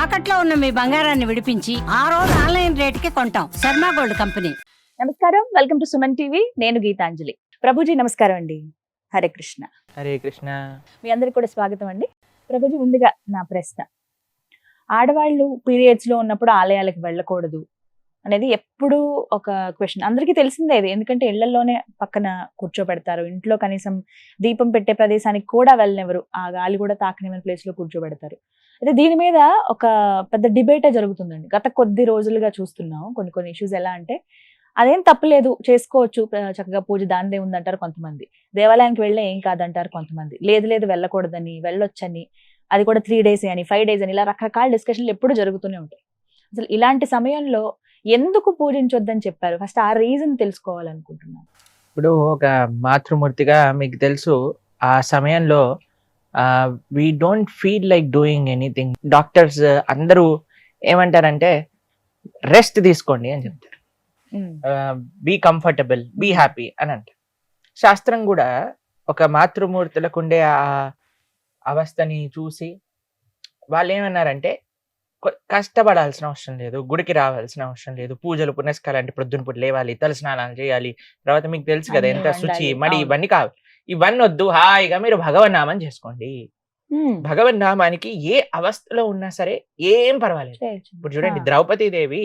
తాకట్లో ఉన్న మీ బంగారాన్ని విడిపించి ఆ రోజు ఆన్లైన్ రేటుకి కొంటాం. Sharma gold company. నమస్కారం, వెల్కమ్ టు సుమన్ టీవీ. నేను గీతాంజలి. ప్రభుజీ నమస్కారం అండి. హరే కృష్ణ. హరే కృష్ణ. మీ అందరికి కూడా స్వాగతం అండి. ప్రభుజీ, ముందుగా నా ప్రశ్న, ఆడవాళ్ళు పీరియడ్స్ లో ఉన్నప్పుడు ఆలయాలకు వెళ్ళకూడదు అనేది ఎప్పుడు ఒక క్వశ్చన్. అందరికీ తెలిసిందే ఇది, ఎందుకంటే ఇళ్లలోనే పక్కన కూర్చోబెడతారు. ఇంట్లో కనీసం దీపం పెట్టే ప్రదేశానికి కూడా వెళ్ళనివ్వరు, ఆ గాలి కూడా తాకనివ్వని ప్లేస్ లో కూర్చోబెడతారు. అయితే దీని మీద ఒక పెద్ద డిబేటే జరుగుతుందండి. గత కొద్ది రోజులుగా చూస్తున్నాం కొన్ని ఇష్యూస్. ఎలా అంటే అదేం తప్పులేదు, చేసుకోవచ్చు, చక్కగా పూజ దానిదే ఉందంటారు కొంతమంది. దేవాలయానికి వెళ్ళే ఏం కాదంటారు కొంతమంది. లేదు వెళ్ళకూడదని, వెళ్ళొచ్చని, అది కూడా 3 days అని, 5 days అని, ఇలా రకరకాల డిస్కషన్లు ఎప్పుడు జరుగుతూనే ఉంటాయి. అసలు ఇలాంటి సమయంలో ఎందుకు పూజించొద్దని చెప్పారు? ఫస్ట్ ఆ రీజన్ తెలుసుకోవాలనుకుంటున్నాను. ఇప్పుడు ఒక మాతృమూర్తిగా మీకు తెలుసు, ఆ సమయంలో we don't feel like doing anything. Doctors అందరూ ఏమంటారంటే రెస్ట్ తీసుకోండి అని చెప్తారు. బీ కంఫర్టబుల్, బీ హ్యాపీ అని అంటారు. శాస్త్రం కూడా ఒక మాతృమూర్తులకు ఉండే ఆ అవస్థని చూసి వాళ్ళు ఏమన్నారంటే కష్టపడాల్సిన అవసరం లేదు, గుడికి రావాల్సిన అవసరం లేదు, పూజలు పునస్కారాలు అంటే ప్రొద్దున పూట లేవాలి, తల స్నానాలు చేయాలి, తర్వాత మీకు తెలుసు కదా ఎంత శుచి మడి, ఇవన్నీ కావాలి, ఇవన్నీ వద్దు, హాయిగా మీరు భగవన్నామం చేసుకోండి. భగవన్నామానికి ఏ అవస్థలో ఉన్నా సరే ఏం పర్వాలేదు. ఇప్పుడు చూడండి, ద్రౌపదీదేవి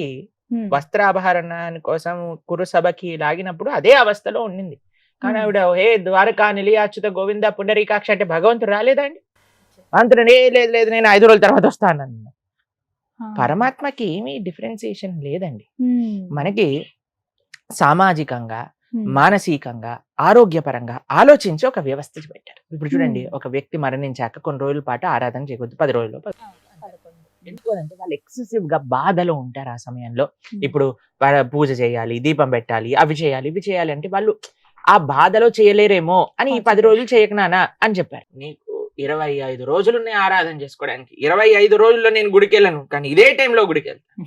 వస్త్రాభరణాని కోసం కురుసభకి లాగినప్పుడు అదే అవస్థలో ఉండింది. కానీ ఆవిడ హే ద్వారకా నిలయాచ్యుత గోవింద పుండరీకాక్ష అంటే భగవంతుడు రాలేదండి. అంతలో లేదు నేను 5 రోజుల తర్వాత వస్తానన్న. పరమాత్మకి ఏమీ డిఫరెన్సియేషన్ లేదండి. మనకి సామాజికంగా, మానసికంగా, ఆరోగ్యపరంగా ఆలోచించి ఒక వ్యవస్థ పెట్టారు. ఇప్పుడు చూడండి, ఒక వ్యక్తి మరణించాక కొన్ని రోజుల పాటు ఆరాధన చేయకూడదు, 10 రోజులు. ఎందుకంటే వాళ్ళు ఎక్సెసివ్ గా బాధలో ఉంటారు ఆ సమయంలో. ఇప్పుడు పూజ చేయాలి, దీపం పెట్టాలి, అవి చేయాలి, ఇవి చేయాలి అంటే వాళ్ళు ఆ బాధలో చేయలేరేమో అని ఈ 10 రోజులు చేయకనానా అని చెప్పారు. నీకు 25 రోజులు ఆరాధన చేసుకోవడానికి, 25 రోజుల్లో నేను గుడికి వెళ్ళను, కానీ ఇదే టైంలో గుడికి వెళ్తాను.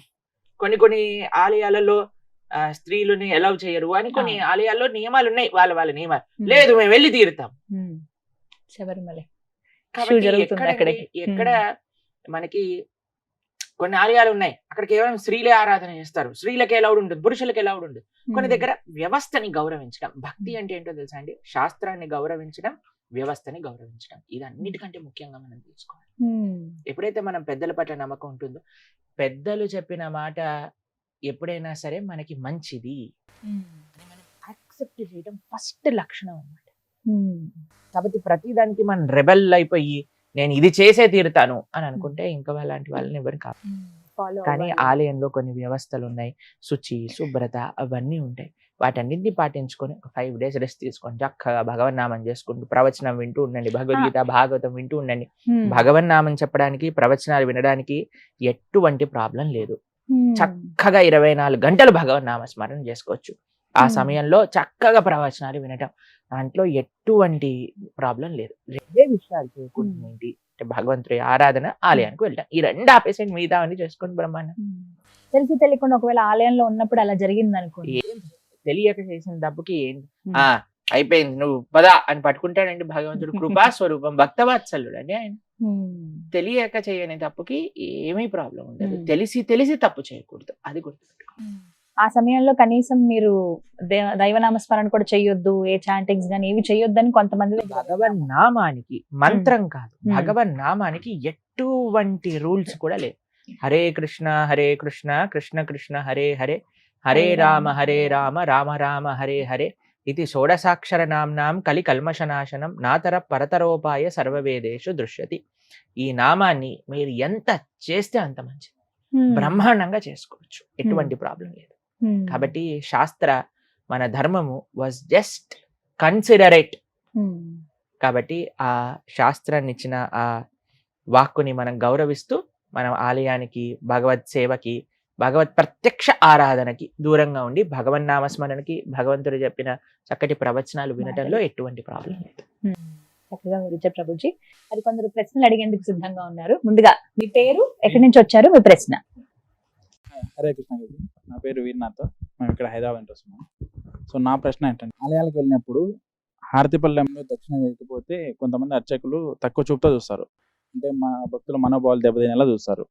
కొన్ని ఆలయాలలో స్త్రీలని అలౌ చేయరు అని, కొన్ని ఆలయాల్లో నియమాలు ఉన్నాయి, వాళ్ళ నియమాలు. లేదు, మేము వెళ్ళి తీరుతాం. శబరిమల ఎక్కడ మనకి కొన్ని ఆలయాలు ఉన్నాయి, అక్కడ కేవలం స్త్రీలే ఆరాధన చేస్తారు, స్త్రీలకి ఎలౌడ్ ఉంటుంది, పురుషులకి ఎలౌడ్ ఉంటుంది. కొన్ని దగ్గర వ్యవస్థని గౌరవించడం, భక్తి అంటే ఏంటో తెలుసా అండి? శాస్త్రాన్ని గౌరవించడం, వ్యవస్థని గౌరవించడం, ఇది అన్నిటికంటే ముఖ్యంగా మనం తీసుకోవాలి. ఎప్పుడైతే మనం పెద్దల పట్ల నమ్మకం ఉంటుందో, పెద్దలు చెప్పిన మాట ఎప్పుడైనా సరే మనకి మంచిది మనం యాక్సెప్ట్ చేయడం ఫస్ట్ లక్షణం అన్నమాట. కాబట్టి ప్రతిదానికి మనం రెబెల్ అయిపోయి నేను ఇది చేసే తీరుతాను అని అనుకుంటే ఇంకా అలాంటి వాళ్ళని ఎవరు కాదు. కానీ ఆలయంలో కొన్ని వ్యవస్థలు ఉన్నాయి, శుచి, శుభ్రత, అవన్నీ ఉంటాయి. వాటన్నింటినీ పాటించుకొని ఒక 5 days రెస్ట్ తీసుకొని చక్కగా భగవన్నామం చేసుకుంటూ ప్రవచనం వింటూ ఉండండి, భగవద్గీత భాగవతం వింటూ ఉండండి. భగవన్నామం చెప్పడానికి, ప్రవచనాలు వినడానికి ఎటువంటి ప్రాబ్లం లేదు. చక్కగా 24 గంటలు భగవన్నామ స్మరణ చేసుకోవచ్చు. ఆ సమయంలో చక్కగా ప్రవచనాలు వినటం, దాంట్లో ఎటువంటి ప్రాబ్లం లేదు. 2 విషయాలు చేయకుండా ఏంటి అంటే భగవంతుడి ఆరాధన, ఆలయానికి వెళ్ళటం, ఈ 2 ఆపేసెంట్ మిగతా అన్ని చేసుకోండి బ్రహ్మాండం. తెలిసి తెలియకుండా ఒకవేళ ఆలయంలో ఉన్నప్పుడు అలా జరిగింది అనుకోండి, తెలియక చేసిన తప్పుకి అయిపోయింది నువ్వు పదా అని పట్టుకుంటాడండి భగవంతుడు. కృపా స్వరూపం, భక్తవాత్సల్యుడు అండి ఆయన. తెలియక చేయని తప్పుకి ఏమీ ప్రాబ్లం ఉండదు. తెలిసి తప్పు చేయకూడదు, అది గుర్తుపెట్టుకో. ఆ సమయంలో కనీసం మీరు దైవనామ స్మరణ కూడా చెయ్యొద్దు, ఏ చాంటింగ్స్ గానీ ఏవి చెయ్యొద్దని కొంతమంది. భగవన్ నామానికి, మంత్రం కాదు, భగవన్ నామానికి ఎటువంటి రూల్స్ కూడా లేవు. హరే కృష్ణ కృష్ణ కృష్ణ హరే హరే, హరే రామ రామ రామ హరే హరే, ఇది షోడసాక్షర నామ్నాం కలి కల్మషనాశనం నాతర పరతరోపాయ సర్వవేదేషు దృశ్యతి. ఈ నామాన్ని మీరు ఎంత చేస్తే అంత మంచిది, బ్రహ్మాండంగా చేసుకోవచ్చు, ఎటువంటి ప్రాబ్లం లేదు. కాబట్టి శాస్త్ర, మన ధర్మము వాజ్ జస్ట్ కన్సిడరేట్. కాబట్టి ఆ శాస్త్రాన్ని ఇచ్చిన ఆ వాక్కుని మనం గౌరవిస్తూ మనం ఆలయానికి, భగవత్ సేవకి, భగవత్ ప్రత్యక్ష ఆరాధనకి దూరంగా ఉండి భగవన్నామస్మరణకి, భగవంతుడు చెప్పిన చక్కటి ప్రవచనాలు వినటంలో ఎటువంటి ప్రాబ్లం లేదు. చక్కగా విజయ ప్రభుజీ. మరి కొందరు ప్రశ్నలు అడిగేందుకు సిద్ధంగా ఉన్నారు. ముందుగా మీ పేరు, ఎక్కడి నుంచి వచ్చారు, మీ ప్రశ్న. హరే కృష్ణ గారు, నా పేరు వీర్నాథ్, మేము ఇక్కడ హైదరాబాద్ వస్తున్నాం. సో నా ప్రశ్న ఏంటంటే, ఆలయాలకు వెళ్ళినప్పుడు హారతిపల్లెంలో దక్షిణ వేయకపోతే కొంతమంది అర్చకులు తక్కువ చూపుతో చూస్తారు, అంటే మా భక్తుల మనోభావాలు దెబ్బతినేలా చూస్తారు.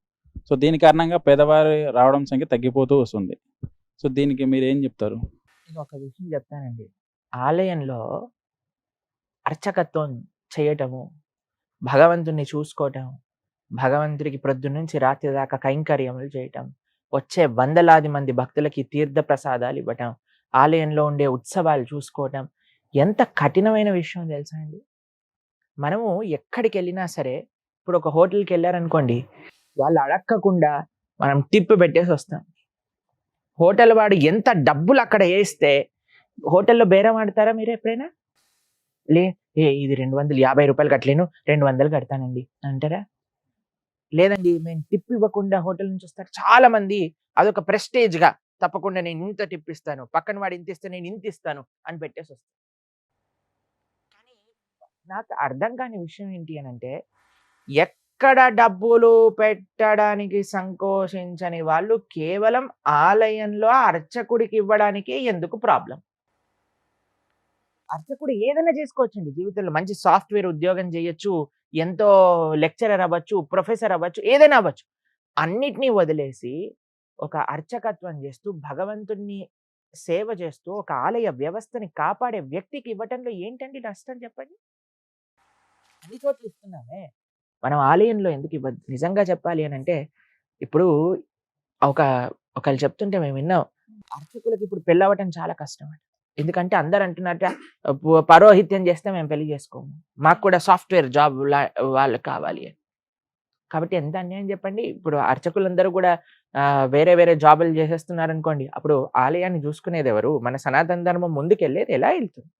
సో దీని కారణంగా పేదవారి రావడం సంఖ్య తగ్గిపోతూ వస్తుంది. సో దీనికి మీరు ఏం చెప్తారు? నేను ఒక విషయం చెప్తానండి. ఆలయంలో అర్చకత్వం చేయటము, భగవంతుడిని చూసుకోవటం, భగవంతుడికి ప్రొద్దున్నుంచి రాత్రి దాకా కైంకర్యములు చేయటం, వచ్చే వందలాది మంది భక్తులకి తీర్థ ప్రసాదాలు ఇవ్వటం, ఆలయంలో ఉండే ఉత్సవాలు చూసుకోవటం ఎంత కఠినమైన విషయం తెలుసా అండి? మనము ఎక్కడికి వెళ్ళినా సరే, ఇప్పుడు ఒక హోటల్కి వెళ్ళారనుకోండి, వాళ్ళు అడక్కకుండా మనం టిప్ పెట్టేసి వస్తాం. హోటల్ వాడు ఎంత డబ్బులు అక్కడ వేస్తే హోటల్లో బేరం ఆడతారా మీరు ఎప్పుడైనా? ఇది 250 రూపాయలు కట్టలేను, 200 కడతానండి అంటారా? లేదండి, మేము టిప్ ఇవ్వకుండా హోటల్ నుంచి వస్తారు చాలా మంది. అదొక ప్రెస్టేజ్ గా, తప్పకుండా నేను ఇంత టిప్ ఇస్తాను, పక్కన వాడు ఇంత ఇస్తే నేను ఇంత ఇస్తాను అని పెట్టేసి వస్తాను. కానీ నాకు అర్థం కాని విషయం ఏంటి అని అంటే, ఎక్కడ డబ్బులు పెట్టడానికి సంకోచించని వాళ్ళు కేవలం ఆలయంలో అర్చకుడికి ఇవ్వడానికి ఎందుకు ప్రాబ్లం? అర్చకుడు ఏదైనా చేసుకోవచ్చండి జీవితంలో. మంచి సాఫ్ట్వేర్ ఉద్యోగం చేయొచ్చు, ఎంతో లెక్చరర్ అవ్వచ్చు, ప్రొఫెసర్ అవ్వచ్చు, ఏదైనా అవ్వచ్చు. అన్నిటినీ వదిలేసి ఒక అర్చకత్వం చేస్తూ, భగవంతుడిని సేవ చేస్తూ, ఒక ఆలయ వ్యవస్థని కాపాడే వ్యక్తికి ఇవ్వటంలో ఏంటండి నష్టం చెప్పండి? అన్ని చోట్ల ఇస్తున్నామే, మనం ఆలయంలో ఎందుకు ఇవ్వద్దు? నిజంగా చెప్పాలి అని అంటే, ఇప్పుడు ఒకళ్ళు చెప్తుంటే మేము విన్నాం, అర్చకులకి ఇప్పుడు పెళ్ళి అవ్వటం చాలా కష్టం అంట. ఎందుకంటే అందరు అంటున్నట్ట, పరోహిత్యం చేస్తే మేము పెళ్లి చేసుకోము, మాకు కూడా సాఫ్ట్వేర్ జాబ్ వాళ్ళు కావాలి అని. కాబట్టి ఎంత అన్యాయం చెప్పండి. ఇప్పుడు అర్చకులందరూ కూడా వేరే వేరే జాబులు చేసేస్తున్నారు అనుకోండి, అప్పుడు ఆలయాన్ని చూసుకునేది ఎవరు? మన సనాతన ధర్మం ముందుకెళ్ళేది ఎలా వెళ్తుంది?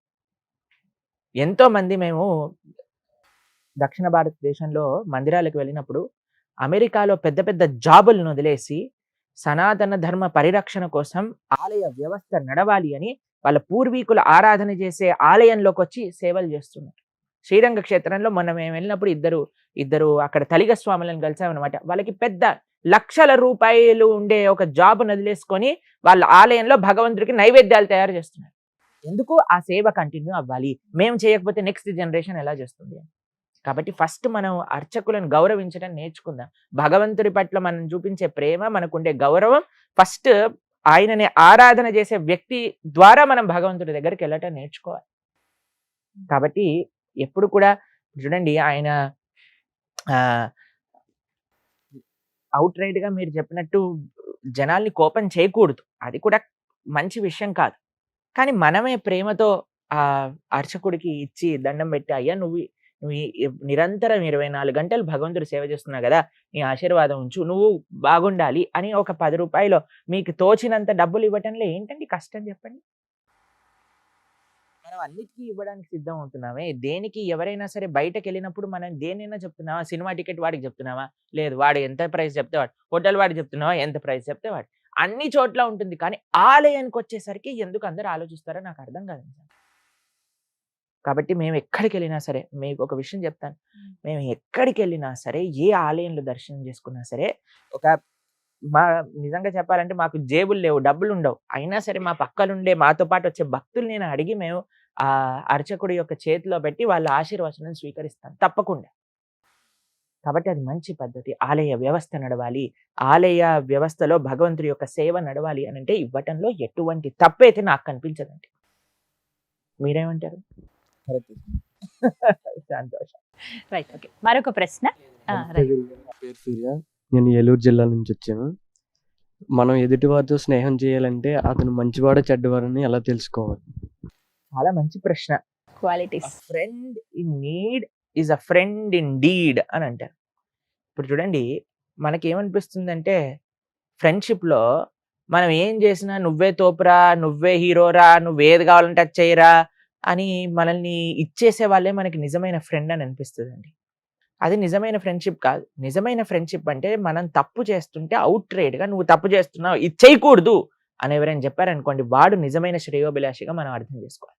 ఎంతో మంది మేము దక్షిణ భారతదేశంలో మందిరాలకు వెళ్ళినప్పుడు, అమెరికాలో పెద్ద పెద్ద జాబులను వదిలేసి సనాతన ధర్మ పరిరక్షణ కోసం ఆలయ వ్యవస్థ నడవాలి అని వాళ్ళ పూర్వీకుల ఆరాధన చేసే ఆలయంలోకి వచ్చి సేవలు చేస్తున్నారు. శ్రీరంగ క్షేత్రంలో మొన్న మేము వెళ్ళినప్పుడు ఇద్దరు అక్కడ తలిగ స్వాములను కలిసామన్నమాట. వాళ్ళకి పెద్ద లక్షల రూపాయలు ఉండే ఒక జాబ్ వదిలేసుకొని వాళ్ళ ఆలయంలో భగవంతుడికి నైవేద్యాలు తయారు చేస్తున్నారు. ఎందుకు? ఆ సేవ కంటిన్యూ అవ్వాలి. మేము చేయకపోతే నెక్స్ట్ జనరేషన్ ఎలా చేస్తుంది? కాబట్టి ఫస్ట్ మనం అర్చకులను గౌరవించడం నేర్చుకుందాం. భగవంతుడి పట్ల మనం చూపించే ప్రేమ, మనకుండే గౌరవం, ఫస్ట్ ఆయనని ఆరాధన చేసే వ్యక్తి ద్వారా మనం భగవంతుడి దగ్గరికి వెళ్ళటం నేర్చుకోవాలి. కాబట్టి ఎప్పుడు కూడా చూడండి, ఆయన అవుట్ రైట్ గా మీరు చెప్పినట్టు జనాల్ని కోపం చేయకూడదు, అది కూడా మంచి విషయం కాదు. కానీ మనమే ప్రేమతో ఆ అర్చకుడికి ఇచ్చి దండం పెట్టి, అయ్యా నువ్వు నిరంతరం 24 గంటలు భగవంతుడి సేవ చేస్తున్నావు కదా, నీ ఆశీర్వాదం ఉంచు, నువ్వు బాగుండాలి అని ఒక 10 రూపాయలు మీకు తోచినంత డబ్బులు ఇవ్వటంలో ఏంటండి కష్టం చెప్పండి? మనం అన్నిటికీ ఇవ్వడానికి సిద్ధం అవుతున్నామే. దేనికి ఎవరైనా సరే బయటకు వెళ్ళినప్పుడు మనం దేనైనా చెప్తున్నావా? సినిమా టికెట్ వాడికి చెప్తున్నావా? లేదు, వాడు ఎంత ప్రైస్ చెప్తే వాడు. హోటల్ వాడికి చెప్తున్నావా? ఎంత ప్రైస్ చెప్తే వాడు. అన్ని చోట్ల ఉంటుంది. కానీ ఆలయానికి వచ్చేసరికి ఎందుకు అందరూ ఆలోచిస్తారో నాకు అర్థం కాదు. కాబట్టి మేము ఎక్కడికి వెళ్ళినా సరే, మీకు ఒక విషయం చెప్తాను, మేము ఎక్కడికి వెళ్ళినా సరే, ఏ ఆలయంలో దర్శనం చేసుకున్నా సరే, నిజంగా చెప్పాలంటే మాకు జేబులు లేవు, డబ్బులు ఉండవు, అయినా సరే మా పక్కలుండే మాతో పాటు వచ్చే భక్తులు నేను అడిగి మేము ఆ అర్చకుడి యొక్క చేతిలో పెట్టి వాళ్ళ ఆశీర్వచనం స్వీకరిస్తాం తప్పకుండా. కాబట్టి అది మంచి పద్ధతి. ఆలయ వ్యవస్థ నడవాలి, ఆలయ వ్యవస్థలో భగవంతుడి యొక్క సేవ నడవాలి అని అంటే ఇవ్వటంలో ఎటువంటి తప్పైతే నాకు కనిపించదండి. మీరేమంటారు? సంతోషం. Right, okay. మరొక ప్రశ్న. పేరు సూర్య, నేను ఏలూరు జిల్లా నుంచి వచ్చాను. మనం ఎదుటివారితో స్నేహం చేయాలంటే అతను మంచివాడు చెడ్డవాడని ఎలా తెలుసుకోవాలి? చాలా మంచి ప్రశ్న. Qualities. Friend in need is a friend in deed అని అంటారు. ఇప్పుడు చూడండి, మనకేమనిపిస్తుందంటే ఫ్రెండ్షిప్ లో మనం ఏం చేసినా నువ్వే తోపురా, నువ్వే హీరోరా, నువ్వేది కావాలంటే అది చేయరా అని మనల్ని ఇచ్చేసే వాళ్ళే మనకి నిజమైన ఫ్రెండ్ అని అనిపిస్తుందండి. అది నిజమైన ఫ్రెండ్షిప్ కాదు. నిజమైన ఫ్రెండ్షిప్ అంటే మనం తప్పు చేస్తుంటే అవుట్ రైట్ గా నువ్వు తప్పు చేస్తున్నావు, ఇది చేయకూడదు అని ఎవరైనా చెప్పారనుకోండి, వాడు నిజమైన శ్రేయోభిలాషిగా మనం అర్థం చేసుకోవాలి.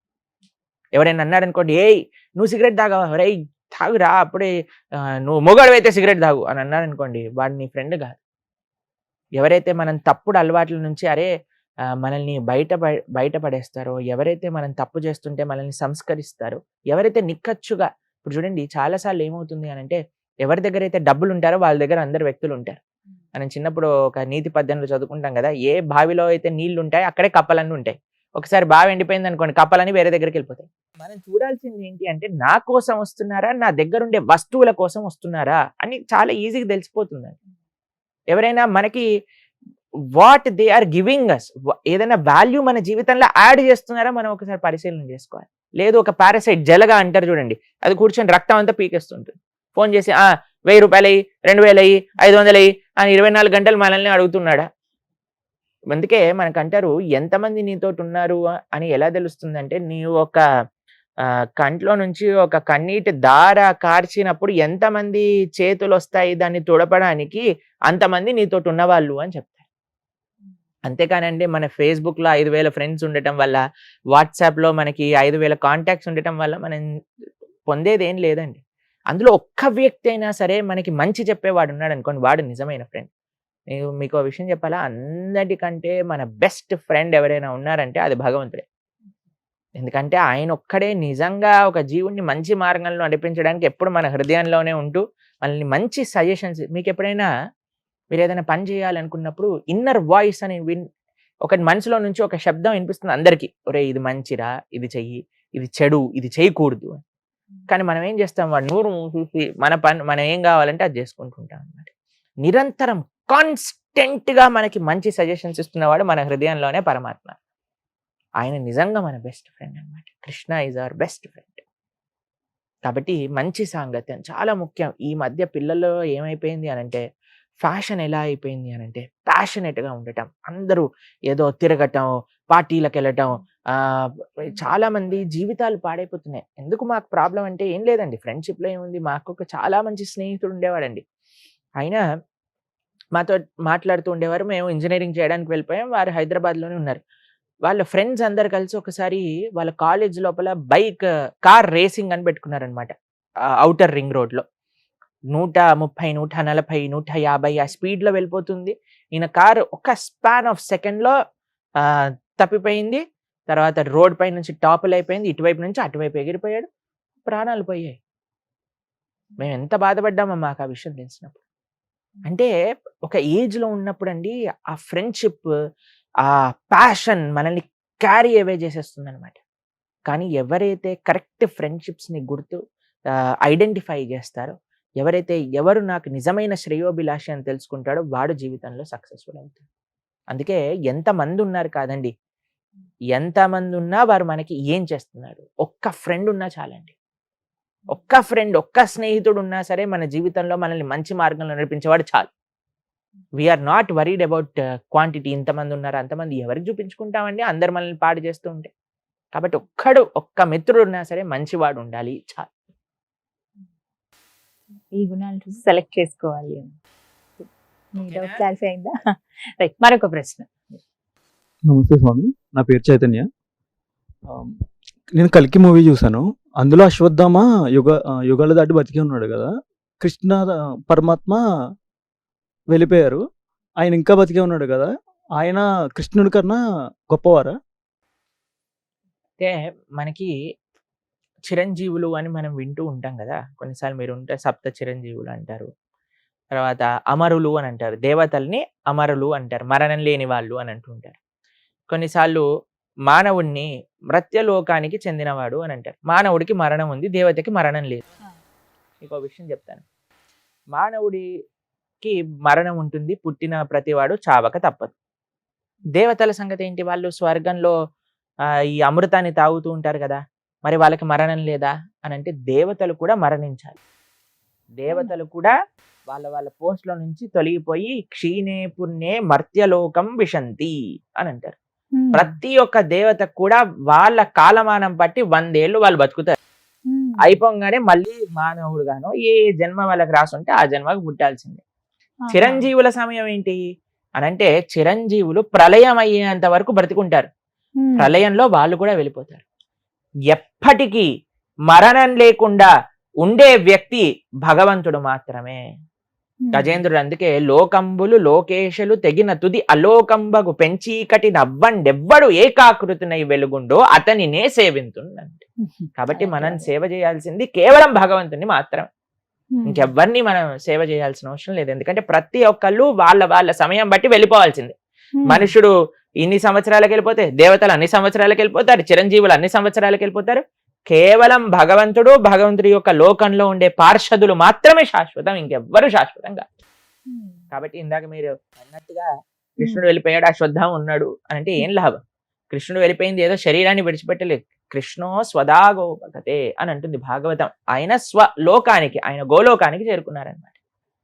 ఎవరైనా అన్నారనుకోండి, ఏయ్ నువ్వు సిగరెట్ తాగావా, రేయ్ తాగురా, అప్పుడే నువ్వు మొగాడువైతే సిగరెట్ తాగు అని అన్నారనుకోండి, వాడు నీ ఫ్రెండ్ కాదు. ఎవరైతే మనం తప్పుడు అలవాట్ల నుంచి మనల్ని బయటపడేస్తారో, ఎవరైతే మనం తప్పు చేస్తుంటే మనల్ని సంస్కరిస్తారో, ఎవరైతే నిక్కచ్చుగా, ఇప్పుడు చూడండి చాలాసార్లు ఏమవుతుంది అని అంటే, ఎవరి దగ్గర అయితే డబ్బులు ఉంటారో వాళ్ళ దగ్గర అందరు వ్యక్తులు ఉంటారు. మనం చిన్నప్పుడు ఒక నీతి పద్యంలో చదువుకుంటాం కదా, ఏ బావిలో అయితే నీళ్లు ఉంటాయి అక్కడే కప్పలన్నీ ఉంటాయి. ఒకసారి బావి ఎండిపోయింది అనుకోండి, కప్పలని వేరే దగ్గరికి వెళ్ళిపోతాయి. మనం చూడాల్సింది ఏంటి అంటే నా కోసం వస్తున్నారా, నా దగ్గర ఉండే వస్తువుల కోసం వస్తున్నారా అని చాలా ఈజీగా తెలిసిపోతుందండి. ఎవరైనా మనకి what they are giving us, ఏదైనా వాల్యూ మన జీవితంలో యాడ్ చేస్తున్నారా మనం ఒకసారి పరిశీలన చేసుకోవాలి. లేదు ఒక పారాసైట్ జలగా అంటారు చూడండి, అది కూర్చొని రక్తం అంతా పీకేస్తుంటుంది. ఫోన్ చేసి 1000 రూపాయలు అయ్యి, 2000 అయ్యి, 500 అయ్యి అని 24 గంటలు మనల్ని అడుగుతున్నాడా? అందుకే మనకంటారు ఎంతమంది నీతోటి ఉన్నారు అని ఎలా తెలుస్తుందంటే, నీ ఒక కంట్లో నుంచి ఒక కన్నీటి దార కార్చినప్పుడు ఎంతమంది చేతులు వస్తాయి దాన్ని తుడపడానికి, అంతమంది నీతోటి ఉన్నవాళ్ళు అని చెప్తారు. అంతేకానండి మన ఫేస్బుక్ లో 5000 ఫ్రెండ్స్ ఉండటం వల్ల, వాట్సాప్ లో మనకి 5000 కాంటాక్ట్స్ ఉండటం వల్ల మనం పొందేది ఏం లేదండి. అందులో ఒక్క వ్యక్తి అయినా సరే మనకి మంచి చెప్పేవాడు ఉన్నాడు అనుకోండి, వాడు నిజమైన ఫ్రెండ్. నేను మీకు ఒక విషయం చెప్పాలా, అందరికంటే మన బెస్ట్ ఫ్రెండ్ ఎవరైనా ఉన్నారంటే అది భగవంతుడే. ఎందుకంటే ఆయన ఒక్కడే నిజంగా ఒక జీవుడిని మంచి మార్గంలో నడిపించడానికి ఎప్పుడు మన హృదయంలోనే ఉంటూ మనల్ని మంచి సజెషన్స్, మీకు ఎప్పుడైనా మీరు ఏదైనా పని చేయాలనుకున్నప్పుడు ఇన్నర్ వాయిస్ అని ఒక మనసులో నుంచి ఒక శబ్దం వినిపిస్తుంది అందరికీ, ఒరే ఇది మంచిరా, ఇది చెయ్యి, ఇది చెడు, ఇది చేయకూడదు. కానీ మనం ఏం చేస్తాం, వాడు నూరు చూసి మన పని మనం ఏం కావాలంటే అది చేసుకుంటుంటాం అన్నమాట. నిరంతరం కాన్స్టెంట్ గా మనకి మంచి సజెషన్స్ ఇస్తున్నవాడు మన హృదయంలోనే పరమాత్మ. ఆయన నిజంగా మన బెస్ట్ ఫ్రెండ్ అన్నమాట. Krishna is our best friend. కాబట్టి మంచి సాంగత్యం చాలా ముఖ్యం. ఈ మధ్య పిల్లల్లో ఏమైపోయింది అనంటే, ఫ్యాషన్ ఎలా అయిపోయింది అనంటే ప్యాషనెట్ గా ఉండటం, అందరూ ఏదో తిరగటం, పార్టీలకు వెళ్ళటం, చాలా మంది జీవితాలు పాడైపోతున్నాయి. ఎందుకు మాకు ప్రాబ్లం అంటే ఏం లేదండి, ఫ్రెండ్షిప్ లో ఏముంది, మాకు ఒక చాలా మంచి స్నేహితుడు ఉండేవాడండి. ఆయన మాతో మాట్లాడుతూ ఉండేవారు. మేము ఇంజనీరింగ్ చేయడానికి వెళ్ళిపోయాం, వారు హైదరాబాద్ లోనే ఉన్నారు. వాళ్ళ ఫ్రెండ్స్ అందరు కలిసి ఒకసారి వాళ్ళ కాలేజ్ లోపల కార్ రేసింగ్ అని పెట్టుకున్నారనమాట. ఔటర్ రింగ్ రోడ్ లో 130, 140, 150 ఆ స్పీడ్ లో వెళ్ళిపోతుంది. ఈయన కారు ఒక స్పాన్ ఆఫ్ సెకండ్ లో తప్పిపోయింది. తర్వాత రోడ్ పై నుంచి టాపుల్ అయిపోయింది, ఇటువైపు నుంచి అటువైపు ఎగిరిపోయాడు, ప్రాణాలు పోయాయి. మేము ఎంత బాధపడ్డామో మాకు ఆ విషయం తెలిసినప్పుడు. అంటే ఒక ఏజ్ లో ఉన్నప్పుడు అండి ఆ ఫ్రెండ్షిప్, ఆ ప్యాషన్ మనల్ని క్యారీ అవే చేసేస్తుంది అనమాట. కానీ ఎవరైతే కరెక్ట్ ఫ్రెండ్షిప్స్ ని ఐడెంటిఫై చేస్తారో, ఎవరు నాకు నిజమైన శ్రేయోభిలాషి అని తెలుసుకుంటాడో వాడు జీవితంలో సక్సెస్ఫుల్ అవుతాడు. అందుకే ఎంతమంది ఉన్నారు కాదండి, ఎంతమంది ఉన్నా వారు మనకి ఏం చేస్తున్నారు, ఒక్క ఫ్రెండ్ ఉన్నా చాలండి. ఒక్క ఫ్రెండ్, ఒక్క స్నేహితుడు ఉన్నా సరే మన జీవితంలో మనల్ని మంచి మార్గంలో నడిపించేవాడు చాలు. We are not worried about quantity, ఇంతమంది ఉన్నారు అంతమంది ఎవరికి చూపించుకుంటామండి, అందరు మనల్ని పాడు చేస్తూ ఉంటే. కాబట్టి ఒక్క మిత్రుడు ఉన్నా సరే మంచివాడు ఉండాలి చాలు. ఈ గుణాలు చూసి సెలెక్ట్ చేసుకోవాలి. మీ డౌట్ క్లారిఫై అయిందా? రైట్, మరొక ప్రశ్న. నమస్తే స్వామి, నా పేరు చైతన్య. నేను కల్కి మూవీ చూసాను. అందులో అశ్వత్థామ యుగాల దాటి బతికి ఉన్నాడు కదా, కృష్ణ పరమాత్మ వెళ్ళిపోయారు, ఆయన ఇంకా బతికే ఉన్నాడు కదా, ఆయన కృష్ణుడి కన్నా గొప్పవారా? అంటే మనకి చిరంజీవులు అని మనం వింటూ ఉంటాం కదా, కొన్నిసార్లు మీరు ఉంటే సప్త చిరంజీవులు అంటారు, తర్వాత అమరులు అని అంటారు, దేవతల్ని అమరులు అంటారు, మరణం లేని వాళ్ళు అని అంటుంటారు. కొన్నిసార్లు మానవుడిని మృత్యలోకానికి చెందినవాడు అని అంటారు. మానవుడికి మరణం ఉంది, దేవతకి మరణం లేదు. ఇంకో విషయం చెప్తాను, మానవుడికి మరణం ఉంటుంది, పుట్టిన ప్రతివాడు చావక తప్పదు. దేవతల సంగతి ఏంటి, వాళ్ళు స్వర్గంలో ఈ అమృతాన్ని తాగుతూ ఉంటారు కదా, మరి వాళ్ళకి మరణం లేదా అని అంటే దేవతలు కూడా మరణించాలి. దేవతలు కూడా వాళ్ళ పోస్ట్ లో నుంచి తొలగిపోయి క్షీణే పుణ్యే మర్త్యలోకం విశంతి అని అంటారు. ప్రతి ఒక్క దేవత కూడా వాళ్ళ కాలమానం బట్టి 100 ఏళ్ళు వాళ్ళు బతుకుతారు. అయిపోగానే మళ్ళీ మానవుడు గాను ఏ జన్మ వాళ్ళకి రాసుంటే ఆ జన్మకు పుట్టాల్సిందే. చిరంజీవుల సమయం ఏంటి అనంటే, చిరంజీవులు ప్రళయం అయ్యేంత వరకు బ్రతికుంటారు, ప్రళయంలో వాళ్ళు కూడా వెళ్ళిపోతారు. ఎప్పటికీ మరణం లేకుండా ఉండే వ్యక్తి భగవంతుడు మాత్రమే. గజేంద్రుడు అందుకే లోకంబులు లోకేశులు తెగిన తుది అలోకంబగు పెంచీకటి నవ్వండెవ్వడు ఏకాకృతినై వెలుగుండో అతనినే సేవింతుండంటే. కాబట్టి మనం సేవ చేయాల్సింది కేవలం భగవంతుని మాత్రం. ఇంకెవ్వరిని మనం సేవ చేయాల్సిన అవసరం లేదు. ఎందుకంటే ప్రతి ఒక్కళ్ళు వాళ్ళ వాళ్ళ సమయం బట్టి వెళ్ళిపోవాల్సిందే. మనుషుడు ఇన్ని సంవత్సరాలకు వెళ్ళిపోతే, దేవతలు అన్ని సంవత్సరాలకు వెళ్ళిపోతారు, చిరంజీవులు అన్ని సంవత్సరాలకు వెళ్ళిపోతారు. కేవలం భగవంతుడు, భగవంతుడి యొక్క లోకంలో ఉండే పార్షదులు మాత్రమే శాశ్వతం, ఇంకెవ్వరు శాశ్వతం కాదు. కాబట్టి ఇందాక మీరు అన్నట్టుగా కృష్ణుడు వెళ్ళిపోయాడు, అశ్వత్థామ ఉన్నాడు అని అంటే ఏం లాభం? కృష్ణుడు వెళ్ళిపోయింది ఏదో శరీరాన్ని విడిచిపెట్టలేదు. కృష్ణో స్వదాగోపగతే అని అంటుంది భాగవతం. ఆయన స్వలోకానికి, ఆయన గోలోకానికి చేరుకున్నారనమాట.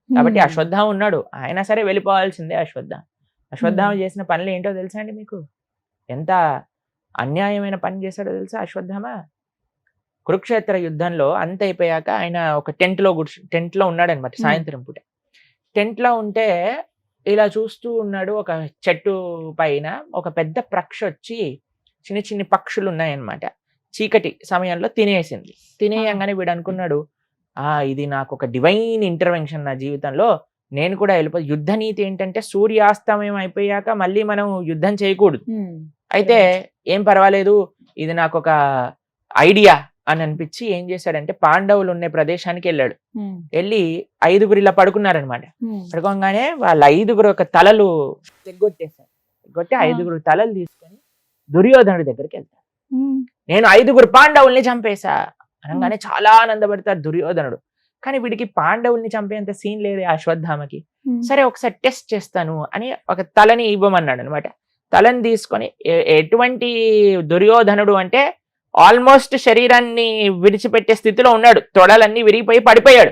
కాబట్టి అశ్వత్థామ ఉన్నాడు, ఆయన సరే వెళ్ళిపోవాల్సిందే. అశ్వత్థామ చేసిన పనులు ఏంటో తెలుసా అండి మీకు? ఎంత అన్యాయమైన పని చేశాడో తెలుసా అశ్వత్థామ? కురుక్షేత్ర యుద్ధంలో అంత అయిపోయాక ఆయన ఒక టెంట్ లో ఉన్నాడనమాట. సాయంత్రం పూట టెంట్ లో ఉంటే ఇలా చూస్తూ ఉన్నాడు. ఒక చెట్టు పైన ఒక పెద్ద పక్షి వచ్చి, చిన్న చిన్న పక్షులు ఉన్నాయన్నమాట, చీకటి సమయంలో తినేసింది. తినేయంగానే వీడు అనుకున్నాడు, ఇది నాకు ఒక డివైన్ ఇంటర్వెన్షన్ నా జీవితంలో, నేను కూడా వెళ్ళిపోయి. యుద్ధ నీతి ఏంటంటే సూర్యాస్తమయం అయిపోయాక మళ్ళీ మనం యుద్ధం చేయకూడదు. అయితే ఏం పర్వాలేదు, ఇది నాకు ఒక ఐడియా అని అనిపించి ఏం చేశాడంటే పాండవులు ఉండే ప్రదేశానికి వెళ్ళాడు. వెళ్ళి 5గురు ఇలా పడుకున్నారనమాట. పడుకోగానే వాళ్ళ 5గురు ఒక తలలు తెగ్గొట్టేశారు. తెగ్గొట్టి 5గురు తలలు తీసుకొని దుర్యోధనుడి దగ్గరికి వెళ్తారు. నేను 5గురు పాండవుల్ని చంపేశా అనగానే చాలా ఆనందపడతారు దుర్యోధనుడు. కానీ వీడికి పాండవుల్ని చంపేంత సీన్ లేదు అశ్వత్థామకి. సరే ఒకసారి టెస్ట్ చేస్తాను అని ఒక తలని ఇవ్వమన్నాడు అనమాట. తలని తీసుకొని, ఎటువంటి దుర్యోధనుడు అంటే ఆల్మోస్ట్ శరీరాన్ని విడిచిపెట్టే స్థితిలో ఉన్నాడు, తొడలన్నీ విరిగిపోయి పడిపోయాడు.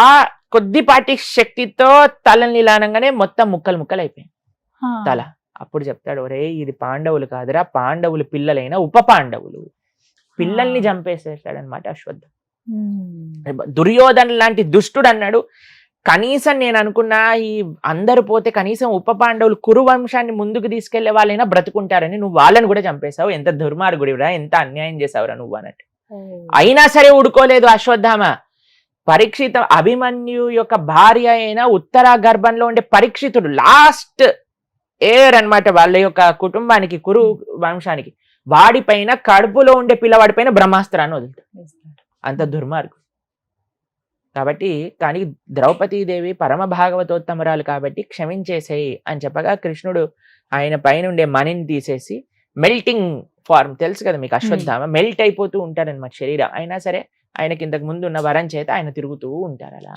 ఆ కొద్దిపాటి శక్తితో తలని లానంగానే మొత్తం ముక్కలు ముక్కలు అయిపోయింది తల. అప్పుడు చెప్తాడు, ఒరే ఇది పాండవులు కాదురా, పాండవులు పిల్లలైన ఉప పాండవులు, పిల్లల్ని చంపేసేసాడు అనమాట అశ్వత్థామ. దుర్యోధన లాంటి దుష్టుడు అన్నాడు, కనీసం నేను అనుకున్నా ఈ అందరు పోతే కనీసం ఉప పాండవులు కురు వంశాన్ని ముందుకు తీసుకెళ్లే వాళ్ళైనా బ్రతుకుంటారని, నువ్వు వాళ్ళని కూడా చంపేశావు, ఎంత దుర్మార్గుడివిరా, ఎంత అన్యాయం చేసావురా నువ్వు అన్నట్టు. అయినా సరే ఊడుకోలేదు అశ్వత్థామ. పరీక్షిత, అభిమన్యు యొక్క భార్య అయిన ఉత్తర గర్భంలో ఉండే పరీక్షితుడు లాస్ట్ ఎయిర్ అన్నమాట వాళ్ళ యొక్క కుటుంబానికి, కురు వంశానికి. వాడిపైన, కడుపులో ఉండే పిల్లవాడి పైన బ్రహ్మాస్త్రాన్ని వదులుతాడు. అంత దుర్మార్గుడు. కాబట్టి కానీ ద్రౌపదీదేవి పరమ భాగవతోత్తమరాలు కాబట్టి క్షమించేసేయి అని చెప్పగా కృష్ణుడు ఆయన పైన ఉండే మణిని తీసేసి, మెల్టింగ్ ఫార్మ్ తెలుసు కదా మీకు, అశ్వత్థామ మెల్ట్ అయిపోతూ ఉంటారనమాట శరీరం. అయినా సరే ఆయనకి ఇంతకు ముందు ఉన్న వరం చేత ఆయన తిరుగుతూ ఉంటారు అలా.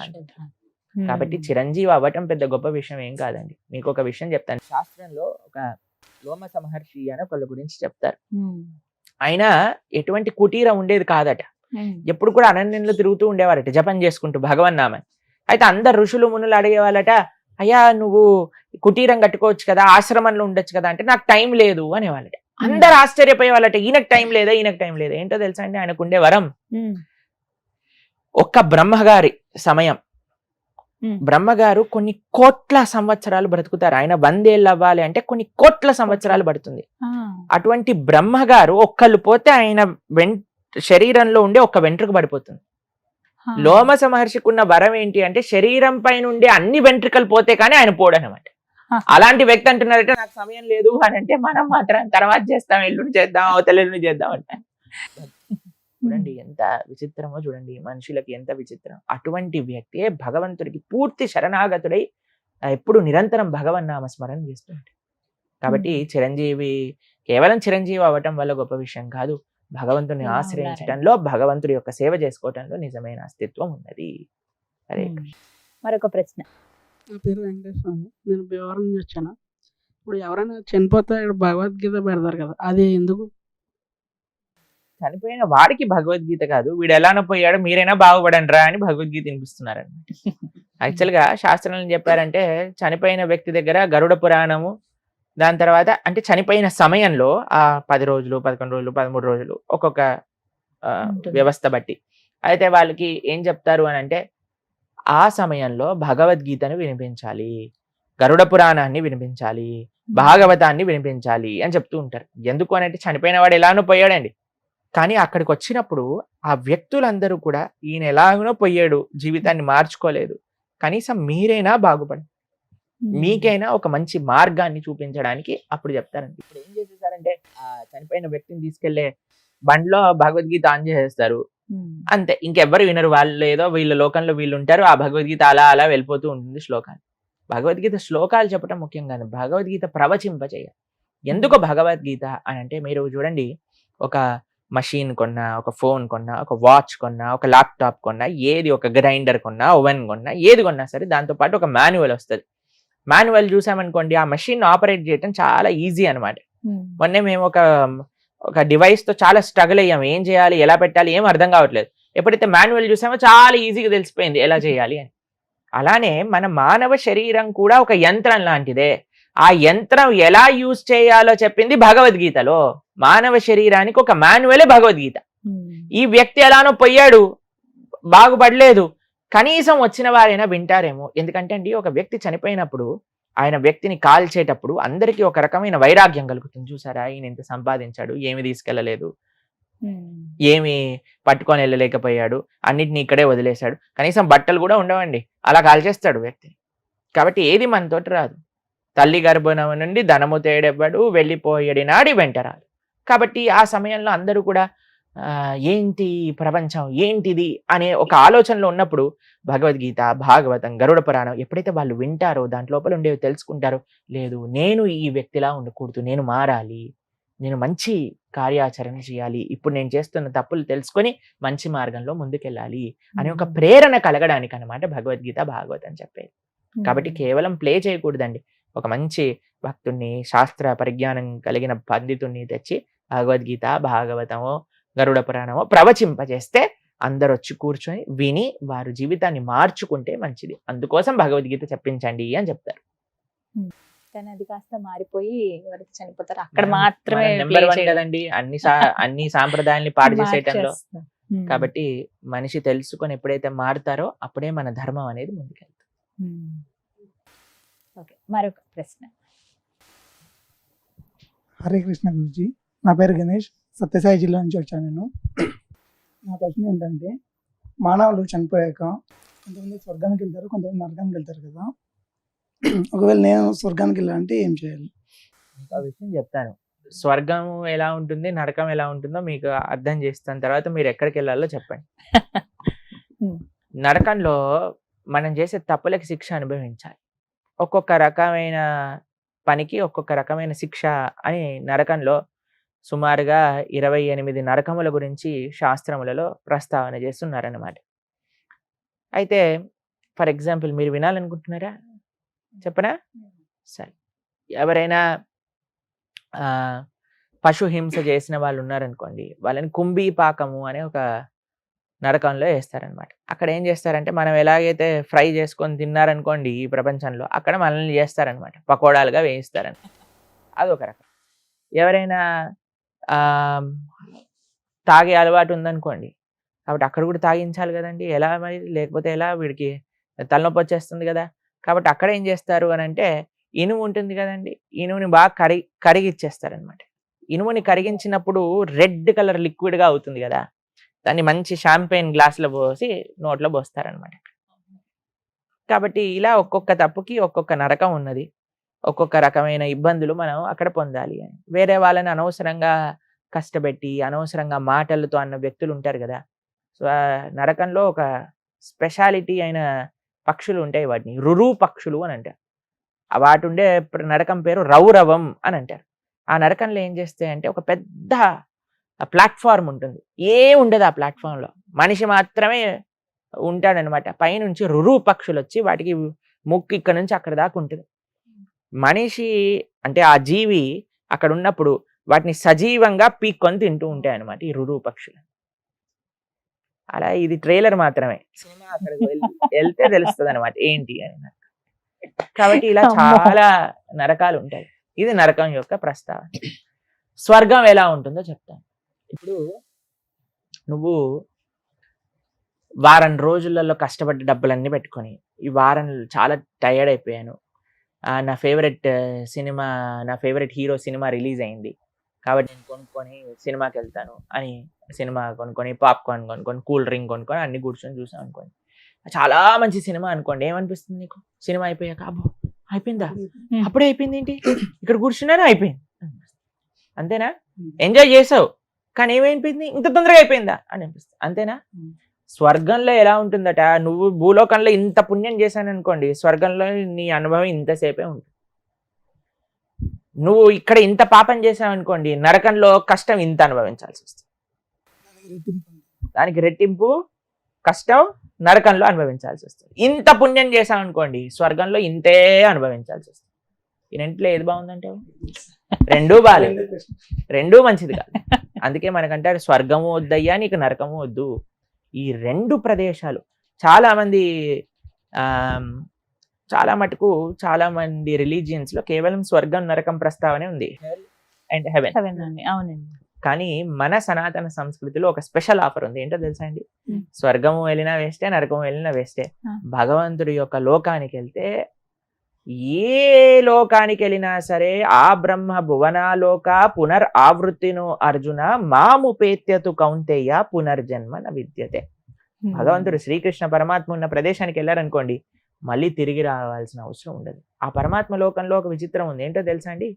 కాబట్టి చిరంజీవి అవ్వటం పెద్ద గొప్ప విషయం ఏం కాదండి. మీకు ఒక విషయం చెప్తాను. శాస్త్రంలో ఒక లోమస మహర్షి అని ఒకళ్ళ గురించి చెప్తారు. ఆయన ఎటువంటి కుటీరం ఉండేది కాదట, ఎప్పుడు కూడా అరణ్యంలో తిరుగుతూ ఉండేవారట జపం చేసుకుంటూ భగవన్నామని. అయితే అందరు ఋషులు మునులు అడిగేవాళ్ళట, అయ్యా నువ్వు కుటీరం కట్టుకోవచ్చు కదా, ఆశ్రమంలో ఉండొచ్చు కదా అంటే, నాకు టైం లేదు అనేవాళ్ళట. అందరు ఆశ్చర్యపోయే వాళ్ళట, ఈయనకు టైం లేదా, ఈయనకు టైం లేదా. ఏంటో తెలుసా అండి ఆయనకు ఉండే వరం, ఒక్క బ్రహ్మగారి సమయం, బ్రహ్మగారు కొన్ని కోట్ల సంవత్సరాలు బ్రతుకుతారు. ఆయన 100 ఏళ్ళు అవ్వాలి అంటే కొన్ని కోట్ల సంవత్సరాలు పడుతుంది. అటువంటి బ్రహ్మగారు ఒక్కళ్ళు పోతే ఆయన శరీరంలో ఉండే ఒక్క వెంట్రుక పడిపోతుంది. లోమస మహర్షికి ఉన్న వరం ఏంటి అంటే శరీరం పైన ఉండే అన్ని వెంట్రుకలు పోతే కానీ ఆయన పోడు అనమాట. అలాంటి వ్యక్తి అంటున్నారంటే నాకు సమయం లేదు అని అంటే, మనం మాత్రం తర్వాత చేస్తాం, ఎల్లుండి చేద్దాం, అవతల ఎల్లుండి చేద్దాం అంటే. చూడండి ఎంత విచిత్రమో, చూడండి మనుషులకి ఎంత విచిత్రం. అటువంటి వ్యక్తే భగవంతుడికి పూర్తి శరణాగతుడై ఎప్పుడు నిరంతరం భగవన్నామ స్మరణ చేస్తుంటాడు. కాబట్టి చిరంజీవి కేవలం చిరంజీవి అవ్వటం వల్ల గొప్ప విషయం కాదు, భగవంతుని ఆశ్రయించడంలో, భగవంతుడి యొక్క సేవ చేసుకోవటంలో నిజమైన అస్తిత్వం ఉన్నది. సరే, మరొక ప్రశ్న. నా పేరు వెంకటేశ్వర, నేను భీమవరం నుంచి వచ్చాను. ఇప్పుడు ఎవరైనా చనిపోతే భగవద్గీత పెడతారు కదా, అది ఎందుకు? చనిపోయిన వాడికి భగవద్గీత కాదు, వీడు ఎలానో పోయాడు మీరైనా బాగుపడండి రా అని భగవద్గీత వినిపిస్తున్నారన్నమాట. యాక్చువల్గా శాస్త్రం ఏం చెప్పారంటే, చనిపోయిన వ్యక్తి దగ్గర గరుడ పురాణము, దాని తర్వాత అంటే చనిపోయిన సమయంలో ఆ 10 రోజులు 11 రోజులు 13 రోజులు ఒక్కొక్క వ్యవస్థ బట్టి అయితే వాళ్ళకి ఏం చెప్తారు అని అంటే, ఆ సమయంలో భగవద్గీతను వినిపించాలి, గరుడ పురాణాన్ని వినిపించాలి, భాగవతాన్ని వినిపించాలి అని చెప్తూ ఉంటారు. ఎందుకు అని అంటే, చనిపోయిన వాడు ఎలానో పోయాడండి, కానీ అక్కడికి వచ్చినప్పుడు ఆ వ్యక్తులందరూ కూడా ఈయన ఎలాగనో పోయాడు, జీవితాన్ని మార్చుకోలేదు, కనీసం మీరైనా బాగుపడండి, మీకైనా ఒక మంచి మార్గాన్ని చూపించడానికి అప్పుడు చెప్తారండి. ఇప్పుడు ఏం చేసేసారంటే, ఆ చనిపోయిన వ్యక్తిని తీసుకెళ్లే బండ్లో భగవద్గీత ఆన్ చేసేస్తారు, అంతే, ఇంకెవ్వరు వినరు. వాళ్ళు ఏదో వీళ్ళ లోకంలో వీళ్ళు ఉంటారు. ఆ భగవద్గీత అలా అలా వెళ్ళిపోతూ ఉంటుంది శ్లోకాలు. భగవద్గీత శ్లోకాలు చెప్పడం ముఖ్యం కాదు, భగవద్గీత ప్రవచింపచేయాలి. ఎందుకు భగవద్గీత అని అంటే, మీరు చూడండి, ఒక మషీన్ కొన్నా, ఒక ఫోన్ కొన్నా, ఒక వాచ్ కొన్నా, ఒక ల్యాప్టాప్ కొన్నా, ఏది, ఒక గ్రైండర్ కొన్నా, ఓవెన్ కొన్నా, ఏది కొన్నా సరే దాంతోపాటు ఒక మాన్యువల్ వస్తుంది. మాన్యువల్ చూసామనుకోండి, ఆ మషిన్ ఆపరేట్ చేయడం చాలా ఈజీ అనమాట. మొన్నే మేము ఒక డివైస్ తో చాలా స్ట్రగుల్ అయ్యాము, ఏం చేయాలి, ఎలా పెట్టాలి, ఏం అర్థం కావట్లేదు. ఎప్పుడైతే మాన్యువల్ చూసామో చాలా ఈజీగా తెలిసిపోయింది ఎలా చేయాలి అని. అలానే మన మానవ శరీరం కూడా ఒక యంత్రం లాంటిదే. ఆ యంత్రం ఎలా యూజ్ చేయాలో చెప్పింది భగవద్గీతలో. మానవ శరీరానికి ఒక మాన్యువలే భగవద్గీత. ఈ వ్యక్తి ఎలానో పోయాడు, బాగుపడలేదు, కనీసం వచ్చిన వారైనా వింటారేమో. ఎందుకంటే అండి, ఒక వ్యక్తి చనిపోయినప్పుడు ఆయన వ్యక్తిని కాల్చేటప్పుడు అందరికీ ఒక రకమైన వైరాగ్యం కలుగుతుంది. చూసారా, ఈయన ఇంత సంపాదించాడు, ఏమి తీసుకెళ్ళలేదు, ఏమి పట్టుకొని వెళ్ళలేకపోయాడు, అన్నిటిని ఇక్కడే వదిలేశాడు, కనీసం బట్టలు కూడా ఉండవండి, అలా కాల్చేస్తాడు వ్యక్తిని. కాబట్టి ఏది మనతోటి రాదు. తల్లి గర్భం నుండి ధనము తేడెవ్వడు, వెళ్ళిపోయేడి నాడి వెంటరాదు. కాబట్టి ఆ సమయంలో అందరూ కూడా ఏంటి ప్రపంచం, ఏంటిది అనే ఒక ఆలోచనలో ఉన్నప్పుడు భగవద్గీత, భాగవతం, గరుడ పురాణం ఎప్పుడైతే వాళ్ళు వింటారో, దాంట్ లోపల ఉండేవి తెలుసుకుంటారో, లేదు నేను ఈ వ్యక్తిలా ఉండకూడదు, నేను మారాలి, నేను మంచి కార్యాచరణ చేయాలి, ఇప్పుడు నేను చేస్తున్న తప్పులు తెలుసుకొని మంచి మార్గంలో ముందుకెళ్ళాలి అనే ఒక ప్రేరణ కలగడానికి అన్నమాట భగవద్గీత, భాగవతం చెప్పేది. కాబట్టి కేవలం ప్లే చేయకూడదండి. ఒక మంచి భక్తుణ్ణి, శాస్త్ర పరిజ్ఞానం కలిగిన పండితుణ్ణి తెచ్చి భగవద్గీత, భాగవతమో, గరుడ పురాణమో ప్రవచింపజేస్తే అందరు వచ్చి కూర్చొని విని వారు జీవితాన్ని మార్చుకుంటే మంచిది. అందుకోసం భగవద్గీత చెప్పించండి అని చెప్తారు. కానీ అది కాస్త మారిపోయి ఎవరైతే చనిపోతారో అక్కడ మాత్రమే నెంబర్ 1 కదండి అన్ని సాంప్రదాయాల్ని పాడు చేసేయటంలో. కాబట్టి మనిషి తెలుసుకొని ఎప్పుడైతే మారుతారో అప్పుడే మన ధర్మం అనేది ముందుకెళ్తుంది. ఓకే, మరొక ప్రశ్న. హరే కృష్ణ గురుజీ, నా పేరు గణేష్, సత్యసాయి జిల్లా నుంచి వచ్చాను నేను. నా ప్రశ్న ఏంటంటే, మానవులు చనిపోయాక కొంతమంది స్వర్గానికి వెళ్తారు, కొంతమంది నరకానికి వెళ్తారు కదా. ఒకవేళ నేను స్వర్గానికి వెళ్ళాలంటే ఏం చేయాలి? ఒక విషయం చెప్తాను. స్వర్గం ఎలా ఉంటుంది, నరకం ఎలా ఉంటుందో మీకు అర్థం చేస్తాను. తర్వాత మీరు ఎక్కడికి వెళ్ళాలో చెప్పండి. నరకంలో మనం చేసే తప్పులకి శిక్ష అనుభవించాలి. ఒక్కొక్క రకమైన పనికి ఒక్కొక్క రకమైన శిక్ష అని నరకంలో సుమారుగా 28 నరకముల గురించి శాస్త్రములలో ప్రస్తావన చేస్తున్నారన్నమాట. అయితే ఫర్ ఎగ్జాంపుల్ మీరు వినాలనుకుంటున్నారా, చెప్పనా? సరే, ఎవరైనా పశు హింస చేసిన వాళ్ళు ఉన్నారనుకోండి, వాళ్ళని కుంభీపాకము అనే ఒక నరకంలో వేస్తారనమాట. అక్కడ ఏం చేస్తారంటే, మనం ఎలాగైతే ఫ్రై చేసుకొని తిన్నారనుకోండి ఈ ప్రపంచంలో, అక్కడ మనల్ని చేస్తారనమాట, పకోడాలుగా వేయిస్తారనమాట. అదొక రకం. ఎవరైనా తాగే అలవాటు ఉందనుకోండి, కాబట్టి అక్కడ కూడా తాగించాలి కదండి. ఎలా మరి, లేకపోతే ఎలా, వీడికి తలనొప్పి వచ్చేస్తుంది కదా. కాబట్టి అక్కడ ఏం చేస్తారు అని అంటే, ఇనుము ఉంటుంది కదండి, ఇనుముని బాగా కరిగిచ్చేస్తారనమాట. ఇనుముని కరిగించినప్పుడు రెడ్ కలర్ లిక్విడ్గా అవుతుంది కదా, దాన్ని మంచి షాంపెయిన్ గ్లాసులో పోసి నోట్లో పోస్తారనమాట. కాబట్టి ఇలా ఒక్కొక్క తప్పుకి ఒక్కొక్క నరకం ఉన్నది, ఒక్కొక్క రకమైన ఇబ్బందులు మనం అక్కడ పొందాలి అని. వేరే వాళ్ళని అనవసరంగా కష్టపెట్టి అనవసరంగా మాటలతో అన్న వ్యక్తులు ఉంటారు కదా. సో ఆ నరకంలో ఒక స్పెషాలిటీ అయిన పక్షులు ఉంటాయి, వాటిని రురు పక్షులు అని అంటారు. వాటి ఉండే నరకం పేరు రౌరవం అని అంటారు. ఆ నరకంలో ఏం చేస్తాయంటే, ఒక పెద్ద ప్లాట్ఫామ్ ఉంటుంది, ఏం ఉండదు ఆ ప్లాట్ఫామ్లో, మనిషి మాత్రమే ఉంటాడనమాట. పైనుంచి రురు పక్షులు వచ్చి వాటికి ముక్కు ఇక్కడ నుంచి అక్కడ దాకా ఉంటుంది. మనిషి అంటే ఆ జీవి అక్కడ ఉన్నప్పుడు వాటిని సజీవంగా పీక్కొని తింటూ ఉంటాయి అనమాట ఈ రురు పక్షులు. అలా ఇది ట్రైలర్ మాత్రమే, సినిమా అక్కడికి వెళ్తే తెలుస్తుంది అనమాట ఏంటి అని. కాబట్టి ఇలా చాలా నరకాలు ఉంటాయి. ఇది నరకం యొక్క ప్రస్తావన. స్వర్గం ఎలా ఉంటుందో చెప్తాను. ఇప్పుడు నువ్వు వారం రోజులలో కష్టపడ్డ డబ్బులన్నీ పెట్టుకొని, ఈ వారం చాలా టైర్డ్ అయిపోయాను, నా ఫేవరెట్ సినిమా, నా ఫేవరెట్ హీరో సినిమా రిలీజ్ అయింది కాబట్టి నేను కొనుక్కొని సినిమాకి వెళ్తాను అని సినిమా కొనుక్కొని, పాప్కార్న్ కొనుక్కొని, కూల్ డ్రింక్ కొనుక్కొని అన్ని కూర్చొని చూసాం అనుకోండి, చాలా మంచి సినిమా అనుకోండి. ఏమనిపిస్తుంది నీకు? సినిమా అయిపోయాక అబ్బో అయిపోయిందా, అప్పుడే అయిపోయింది ఏంటి, ఇక్కడ కూర్చున్నాను అయిపోయింది, అంతేనా? ఎంజాయ్ చేసావు, కానీ ఏమైపోయింది, ఇంత తొందరగా అయిపోయిందా అని అనిపిస్తుంది. అంతేనా? స్వర్గంలో ఎలా ఉంటుందట, నువ్వు భూలోకంలో ఇంత పుణ్యం చేశాను అనుకోండి, స్వర్గంలో నీ అనుభవం ఇంతసేపే ఉంటుంది. నువ్వు ఇక్కడ ఇంత పాపం చేసావు అనుకోండి, నరకంలో కష్టం ఇంత అనుభవించాల్సి వస్తుంది. దానికి రెట్టింపు కష్టం నరకంలో అనుభవించాల్సి వస్తుంది. ఇంత పుణ్యం చేసావు అనుకోండి, స్వర్గంలో ఇంతే అనుభవించాల్సి వస్తుంది. ఈ రెంట్లో ఏది బాగుందంటే రెండూ బాగాలేదు, రెండూ మంచిది కాదు. అందుకే మనకంటారు స్వర్గము వద్దయ్యా నీకు నరకము వద్దు. ఈ రెండు ప్రదేశాలు చాలా మటుకు చాలా మంది రిలీజియన్స్ లో కేవలం స్వర్గం నరకం ప్రస్తావనే ఉంది, అండ్ హెవెన్. అవునండి. కానీ మన సనాతన సంస్కృతిలో ఒక స్పెషల్ ఆఫర్ ఉంది. ఏంటో తెలుసా అండి? స్వర్గము వెళ్ళినా వేస్టే, నరకము వెళ్ళినా వేస్టే. భగవంతుడి యొక్క లోకానికి వెళ్తే, ఏ లోకానికి వెళ్ళినా సరే, ఆ బ్రహ్మ భువనాలోక పునర్ ఆవృత్తిను అర్జున మాముపేత్యతు కౌంతేయ పునర్జన్మ న విద్యతే. భగవంతుడు శ్రీకృష్ణ పరమాత్మ ఉన్న ప్రదేశానికి వెళ్ళారనుకోండి, మళ్ళీ తిరిగి రావాల్సిన అవసరం ఉండదు. ఆ పరమాత్మ లోకంలో ఒక విచిత్రం ఉంది. ఏంటో తెలుసా అండి?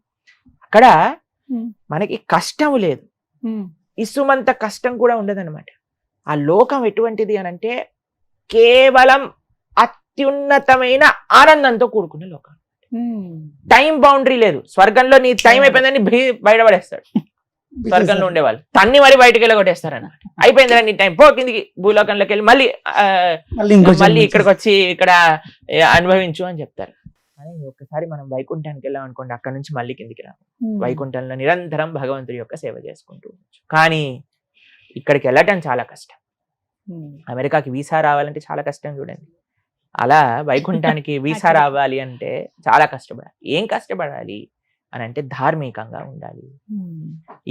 అక్కడ మనకి కష్టం లేదు, ఇసుమంత కష్టం కూడా ఉండదన్నమాట. ఆ లోకం ఎటువంటిది అని అంటే కేవలం అత్యున్నతమైన ఆనందంతో కూడుకున్న లోకం. టైం బౌండరీ లేదు. స్వర్గంలో నీ టైం అయిపోయిందని బయటపడేస్తాడు స్వర్గంలో ఉండేవాళ్ళు, తన్ని మరి బయటకు వెళ్ళగొట్టేస్తారు అన్నమాట. అయిపోయింది నీ టైం, పో కిందికి భూలోకంలోకి వెళ్ళి మళ్ళీ ఇక్కడికి వచ్చి ఇక్కడ అనుభవించు అని చెప్తారు. అని ఒక్కసారి మనం వైకుంఠానికి వెళ్ళాం అనుకోండి, అక్కడ నుంచి మళ్ళీ కిందికి రాము. వైకుంఠంలో నిరంతరం భగవంతుడి యొక్క సేవ చేసుకుంటూ ఉండొచ్చు. కానీ ఇక్కడికి వెళ్ళటం చాలా కష్టం. అమెరికాకి వీసా రావాలంటే చాలా కష్టం చూడండి. అలా వైకుంఠానికి వీసా రావాలి అంటే చాలా కష్టపడాలి. ఏం కష్టపడాలి అని అంటే ధార్మికంగా ఉండాలి.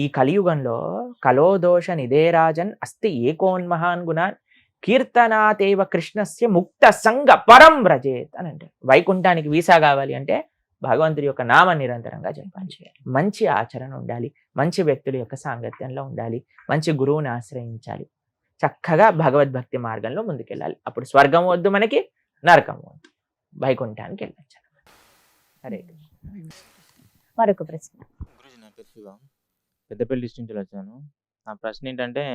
ఈ కలియుగంలో కలోదోష నిదేరాజన్ అస్తి ఏకోన్మహాన్ గుణాన్ కీర్తనాతేవ కృష్ణస్య ముక్త సంగ పరం వ్రజేత్ అని అంటే, వైకుంఠానికి వీసా కావాలి అంటే భగవంతుడి యొక్క నామ నిరంతరంగా జపం చేయాలి, మంచి ఆచరణ ఉండాలి, మంచి వ్యక్తుల యొక్క సాంగత్యంలో ఉండాలి, మంచి గురువుని ఆశ్రయించాలి, చక్కగా భగవద్భక్తి మార్గంలో ముందుకెళ్ళాలి. అప్పుడు స్వర్గం వద్దు మనకి, నరకం వద్దు, వైకుంఠానికి వెళ్ళచ్చు. సరే, మరొక ప్రశ్న. గురూజీ, నా పేరు శివ, పెద్దపల్లి డిస్ట్రిక్ట్ నుంచి వచ్చాను. నా ప్రశ్న ఏంటంటే,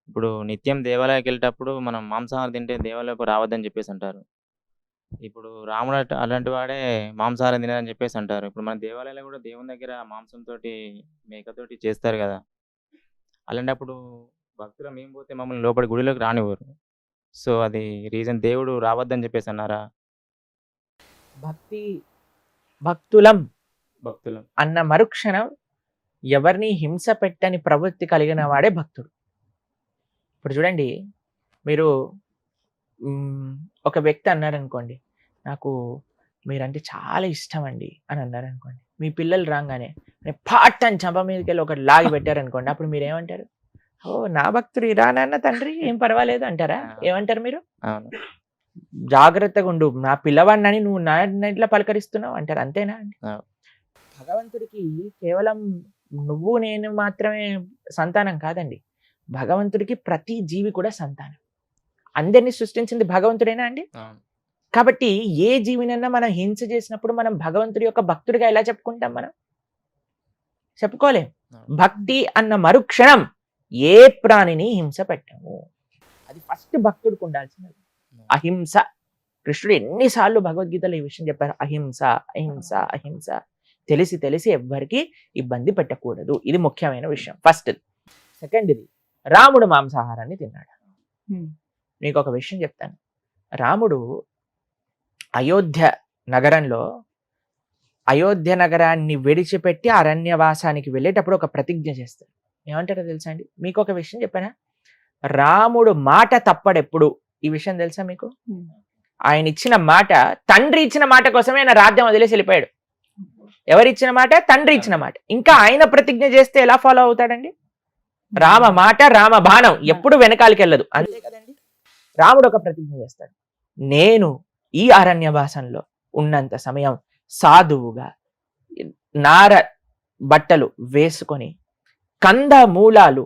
ఇప్పుడు నిత్యం దేవాలయానికి వెళ్ళేటప్పుడు మనం మాంసాహారం తింటే దేవాలయకు రావద్దని చెప్పేసి అంటారు. ఇప్పుడు రాముడు అలాంటి వాడే మాంసాహారం తినని చెప్పేసి అంటారు. ఇప్పుడు మన దేవాలయాలు కూడా దేవుని దగ్గర మాంసంతో మేకతోటి చేస్తారు కదా. అలాంటప్పుడు భక్తులు మేము పోతే మమ్మల్ని లోపలి గుడిలోకి రానివ్వరు. సో అది రీజన్ దేవుడు రావద్దని చెప్పేసి అన్నారా? భక్తులం భక్తులు అన్న మరుక్షణం ఎవరిని హింస పెట్టని ప్రవృత్తి కలిగిన వాడే భక్తుడు. ఇప్పుడు చూడండి, మీరు ఒక వ్యక్తి అన్నారనుకోండి, నాకు మీరంటే చాలా ఇష్టం అండి అని అన్నారనుకోండి, మీ పిల్లలు రాగానే పాట్ అని చంప మీదకి వెళ్ళి ఒకటి లాగి పెట్టారనుకోండి, అప్పుడు మీరు ఏమంటారు? ఓ నా భక్తుడు ఇరా నాన్న తండ్రి, ఏం పర్వాలేదు అంటారా? ఏమంటారు మీరు? జాగ్రత్తగా ఉండు, నా పిల్లవాడినని నువ్వు నా ఇట్లా పలకరిస్తున్నావు అంటారు. అంతేనా అండి? భగవంతుడికి కేవలం నువ్వు నేను మాత్రమే సంతానం కాదండి. భగవంతుడికి ప్రతి జీవి కూడా సంతానం. అందరినీ సృష్టించింది భగవంతుడేనా అండి? కాబట్టి ఏ జీవినన్నా మనం హింస చేసినప్పుడు మనం భగవంతుడి యొక్క భక్తుడిగా ఎలా చెప్పుకుంటాం? మనం చెప్పుకోలేం. భక్తి అన్న మరుక్షణం ఏ ప్రాణిని హింస పెట్టము. అది ఫస్ట్ భక్తుడికి ఉండాల్సినది. అహింస. కృష్ణుడు ఎన్నిసార్లు భగవద్గీతలో ఈ విషయం చెప్పారు, అహింస అహింస అహింస. తెలిసి తెలిసి ఎవ్వరికి ఇబ్బంది పెట్టకూడదు. ఇది ముఖ్యమైన విషయం. ఫస్ట్. సెకండ్ది, రాముడు మాంసాహారాన్ని తిన్నాడు. మీకు ఒక విషయం చెప్తాను. రాముడు అయోధ్య నగరంలో, అయోధ్య నగరాన్ని విడిచిపెట్టి అరణ్యవాసానికి వెళ్ళేటప్పుడు ఒక ప్రతిజ్ఞ చేస్తాడు. ఏమంటారో తెలుసా అండి? మీకు ఒక విషయం చెప్పానా? రాముడు మాట తప్పడెప్పుడు. ఈ విషయం తెలుసా మీకు? ఆయన ఇచ్చిన మాట, తండ్రి ఇచ్చిన మాట కోసమే ఆయన రాజ్యం వదిలేసి వెళ్ళిపోయాడు. ఎవరిచ్చిన మాట? తండ్రి ఇచ్చిన మాట. ఇంకా ఆయన ప్రతిజ్ఞ చేస్తే ఎలా ఫాలో అవుతాడండి? రామ మాట రామ బాణం ఎప్పుడు వెనకాలకి వెళ్ళదు, అంతే కదండి. రాముడు ఒక ప్రతిజ్ఞ చేస్తాడు, నేను ఈ అరణ్యవాసంలో ఉన్నంత సమయం సాధువుగా నార బట్టలు వేసుకొని కంద మూలాలు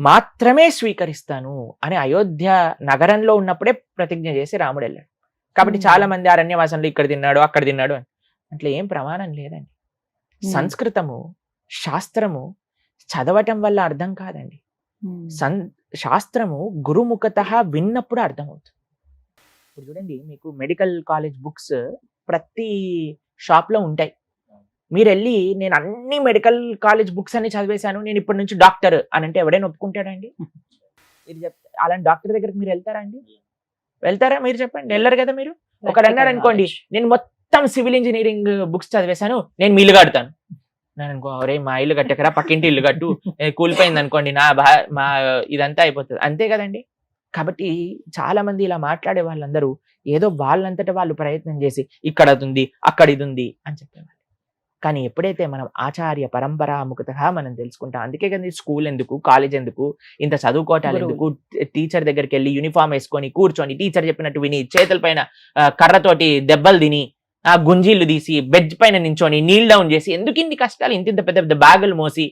మాత్రమే స్వీకరిస్తాను అని అయోధ్య నగరంలో ఉన్నప్పుడే ప్రతిజ్ఞ చేసి రాముడు వెళ్ళాడు. కాబట్టి చాలా మంది అరణ్యవాసంలో ఇక్కడ తిన్నాడు అక్కడ తిన్నాడు అని అట్లా ఏం ప్రమాణం లేదండి. సంస్కృతము, శాస్త్రము చదవటం వల్ల అర్థం కాదండి. శాస్త్రము గురుముఖత విన్నప్పుడు అర్థమవుతుంది. ఇప్పుడు చూడండి, మీకు మెడికల్ కాలేజ్ బుక్స్ ప్రతి షాప్ లో ఉంటాయి. మీరు వెళ్ళి నేను అన్ని మెడికల్ కాలేజ్ బుక్స్ అన్ని చదివేశాను, నేను ఇప్పటి నుంచి డాక్టర్ అని అంటే ఎవడైనా ఒప్పుకుంటాడండి? మీరు అలాంటి డాక్టర్ దగ్గరికి మీరు వెళ్తారా అండి? వెళ్తారా? మీరు చెప్పండి. వెళ్ళరు కదా. మీరు ఒకరు అన్నారు అనుకోండి, నేను మొత్తం సివిల్ ఇంజనీరింగ్ బుక్స్ చదివేశాను, నేను మీ ఇల్లు కడతాను. నేను అనుకో, ఒరే మా ఇల్లు కట్టకరా, పక్కింటి ఇల్లు కట్టు, కూలిపోయింది అనుకోండి, మా ఇదంతా అయిపోతుంది. అంతే కదండి. కాబట్టి చాలా మంది ఇలా మాట్లాడే వాళ్ళందరూ ఏదో వాళ్ళంతటా వాళ్ళు ప్రయత్నం చేసి ఇక్కడ అది ఉంది, అక్కడ ఇది ఉంది అని చెప్పేవాళ్ళు. కానీ ఎప్పుడైతే మనం ఆచార్య పరంపరాముఖతగా మనం తెలుసుకుంటాం, అందుకే కదా స్కూల్ ఎందుకు, కాలేజ్ ఎందుకు, ఇంత చదువుకోవటాలు ఎందుకు, టీచర్ దగ్గరికి వెళ్ళి యూనిఫామ్ వేసుకొని కూర్చొని టీచర్ చెప్పినట్టు విని, చేతుల పైన కర్రతోటి దెబ్బలు తిని, ఆ గుంజీళ్ళు తీసి బెడ్ పైన నించొని నీల్ డౌన్ చేసి, ఎందుకు ఇన్ని కష్టాలు, ఇంత పెద్ద పెద్ద బ్యాగులు మోసి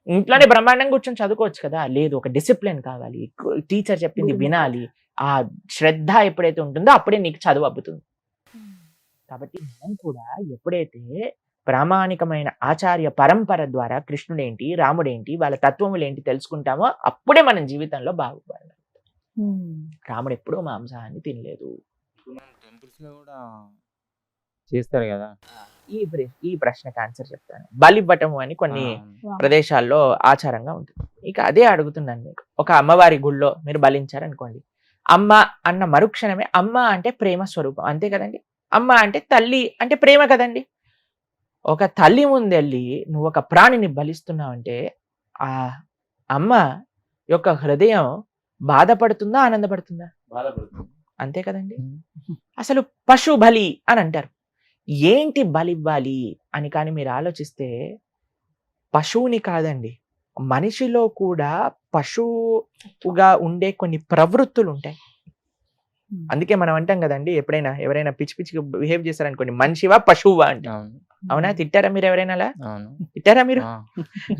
ఇంట్లోనే బ్రహ్మాండంగా కూర్చొని చదువుకోవచ్చు కదా. లేదు, ఒక డిసిప్లిన్ కావాలి, టీచర్ చెప్పింది వినాలి. ఆ శ్రద్ధ ఎప్పుడైతే ఉంటుందో అప్పుడే నీకు చదువు అబ్బుతుంది. కాబట్టి మనం కూడా ఎప్పుడైతే ప్రామాణికమైన ఆచార్య పరంపర ద్వారా కృష్ణుడేంటి, రాముడేంటి, వాళ్ళ తత్వములేంటి తెలుసుకుంటామో అప్పుడే మనం జీవితంలో బాగుపడాలి. రాముడు ఎప్పుడూ మాంసాహాన్ని తినలేదు. టెంపుల్స్ లో కూడా చేస్తారు కదా. ఈ ప్రశ్నకు ఆన్సర్ చెప్తాను. బలివ్వటము అని కొన్ని ప్రదేశాల్లో ఆచారంగా ఉంటుంది. ఇక అదే అడుగుతున్నాను మీకు. ఒక అమ్మవారి గుళ్ళో మీరు బలించారనుకోండి, అమ్మ అన్న మరుక్షణమే, అమ్మ అంటే ప్రేమ స్వరూపం, అంతే కదండి. అమ్మ అంటే తల్లి అంటే ప్రేమ కదండి. ఒక తల్లి ముందెళ్ళి నువ్వు ఒక ప్రాణిని బలిస్తున్నావంటే ఆ అమ్మ యొక్క హృదయం బాధపడుతుందా, ఆనందపడుతుందా? బాధపడుతుంది. అంతే కదండి. అసలు పశు బలి అని అంటారు. ఏంటి బలివ్వాలి అని కానీ మీరు ఆలోచిస్తే, పశువుని కాదండి, మనిషిలో కూడా పశువుగా ఉండే కొన్ని ప్రవృత్తులు ఉంటాయి. అందుకే మనం అంటాం కదండి, ఎప్పుడైనా ఎవరైనా పిచ్చి పిచ్చిగా బిహేవ్ చేశారనుకోండి, మనిషివా పశువా అంటే. అవునా? తిట్టారా మీరు ఎవరైనా అలా? తిట్టారా మీరు?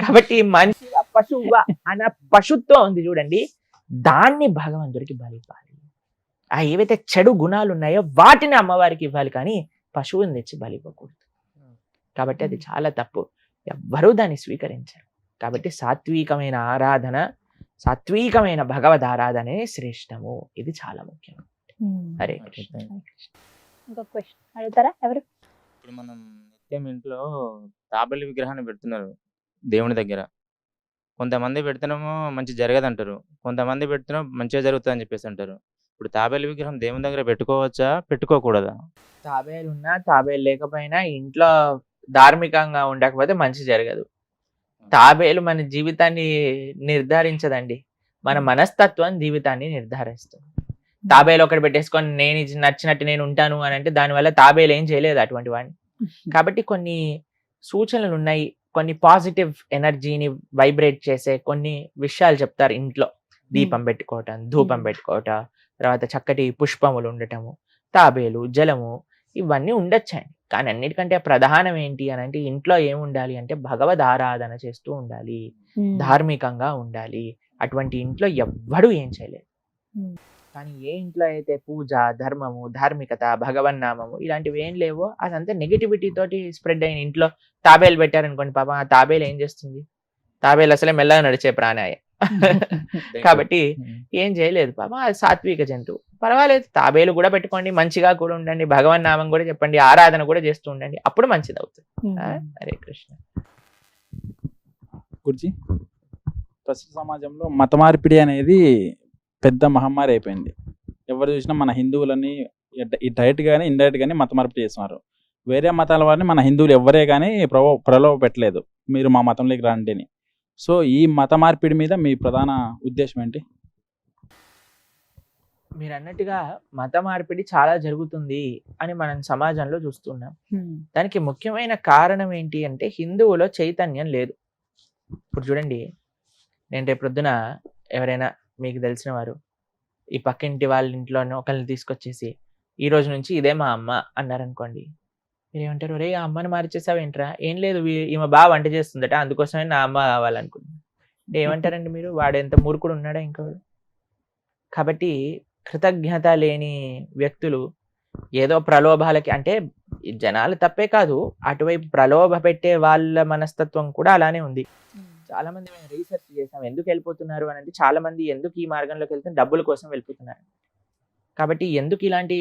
కాబట్టి మనిషివా పశువా అన్న పశుత్వం ఉంది చూడండి, దాన్ని భగవంతుడికి బలివ్వాలి. ఆ ఏవైతే చెడు గుణాలు ఉన్నాయో వాటిని అమ్మవారికి ఇవ్వాలి, కానీ పశువుని తెచ్చి బలి ఇవ్వకూడదు. కాబట్టి అది చాలా తప్పు. ఎవ్వరూ దాన్ని స్వీకరించరు. కాబట్టి సాత్వికమైన ఆరాధన, సాత్వికమైన భగవద్ ఆరాధనే శ్రేష్టము. ఇది చాలా ముఖ్యం. హరే కృష్ణ. ఇంకొక క్వశ్చన్ అడుగుతారా ఎవరు? ఇప్పుడు మనం నిత్యం ఇంట్లో తాబేలు విగ్రహాన్ని పెడుతున్నారు దేవుని దగ్గర. కొంతమంది పెడుతున్నామో మంచి జరగదంటారు, కొంతమంది పెడుతున్నాం మంచిగా జరుగుతుంది అని చెప్పేసి అంటారు. ఇప్పుడు తాబేలు విగ్రహం దేవుని దగ్గర పెట్టుకోవచ్చా, పెట్టుకోకూడదా? తాబేలు ఉన్నా తాబేలు లేకపోయినా ఇంట్లో ధార్మికంగా ఉండకపోతే మంచి జరగదు. తాబేలు మన జీవితాన్ని నిర్ధారించదండి, మన మనస్తత్వం జీవితాన్ని నిర్ధారిస్తుంది. తాబేలు ఒకటి పెట్టేసుకొని నేను నచ్చినట్టు నేను ఉంటాను అని అంటే దానివల్ల తాబేలు ఏం చేయలేదు అటువంటి వాడిని. కాబట్టి కొన్ని సూచనలు ఉన్నాయి, కొన్ని పాజిటివ్ ఎనర్జీని వైబ్రేట్ చేసే కొన్ని విషయాలు చెప్తారు. ఇంట్లో దీపం పెట్టుకోవటం, ధూపం పెట్టుకోవటం, తర్వాత చక్కటి పుష్పములు ఉండటము, తాబేలు, జలము, ఇవన్నీ ఉండొచ్చండి. కానీ అన్నిటికంటే ప్రధానం ఏంటి అని అంటే, ఇంట్లో ఏం ఉండాలి అంటే భగవద్ ఆరాధన చేస్తూ ఉండాలి, ధార్మికంగా ఉండాలి. అటువంటి ఇంట్లో ఎవ్వడూ ఏం చేయలేదు. కానీ ఏ ఇంట్లో అయితే పూజ, ధర్మము, ధార్మికత, భగవన్నామము ఇలాంటివి ఏం లేవో అదంతా నెగిటివిటీ తోటి స్ప్రెడ్ అయిన ఇంట్లో తాబేలు పెట్టారనుకోండి, పాపం ఆ తాబేలు ఏం చేస్తుంది? తాబేలు అసలే మెల్లగా నడిచే ప్రాణాయ. కాబట్టి ఏం చేయలేదు పాపం, అది సాత్విక జంతువు. పర్వాలేదు, తాబేలు కూడా పెట్టుకోండి, మంచిగా కూడా ఉండండి, భగవన్ నామం కూడా చెప్పండి, ఆరాధన కూడా చేస్తూ ఉండండి, అప్పుడు మంచిది అవుతుంది. హరే కృష్ణ. గురుజీ, ప్రస్తుత సమాజంలో మత మార్పిడి అనేది పెద్ద మహమ్మారి అయిపోయింది. ఎవరు చూసినా మన హిందువులని డైరెక్ట్ కానీ ఇండైరెక్ట్ కానీ మత మార్పిడి చేస్తున్నారు. వేరే మతాల వారిని మన హిందువులు ఎవరే కానీ ప్రలోభ పెట్టలేదు, మీరు మా మతంలోకి రండి అని. సో ఈ మత మార్పిడి మీద మీ ప్రధాన ఉద్దేశం ఏంటి? మీరు అన్నట్టుగా మత మార్పిడి చాలా జరుగుతుంది అని మనం సమాజంలో చూస్తున్నాం. దానికి ముఖ్యమైన కారణం ఏంటి అంటే, హిందువులో చైతన్యం లేదు. ఇప్పుడు చూడండి, నేను రేపు పొద్దున ఎవరైనా మీకు తెలిసిన వారు ఈ పక్కింటి వాళ్ళ ఇంట్లోనే ఒకరిని తీసుకొచ్చేసి ఈ రోజు నుంచి ఇదే మా అమ్మ అన్నారనుకోండి, మీరేమంటారు? రే, ఆ అమ్మని మార్చేసావేంట్రా? ఏం లేదు, ఈమె బాగా వంట చేస్తుందట, అందుకోసమే నా అమ్మ కావాలనుకుంటున్నాను అంటే ఏమంటారండి మీరు? వాడు ఎంత మూర్ఖుడు ఉన్నాడా ఇంకోడు? కాబట్టి కృతజ్ఞత లేని వ్యక్తులు ఏదో ప్రలోభాలకి, అంటే జనాలు తప్పే కాదు, అటువైపు ప్రలోభ పెట్టే వాళ్ళ మనస్తత్వం కూడా అలానే ఉంది. చాలా మంది మేము రీసెర్చ్ చేసాం ఎందుకు వెళ్ళిపోతున్నారు అని అంటే, చాలా మంది ఎందుకు ఈ మార్గంలోకి వెళ్తే డబ్బుల కోసం వెళ్ళిపోతున్నారు. కాబట్టి ఎందుకు ఇలాంటి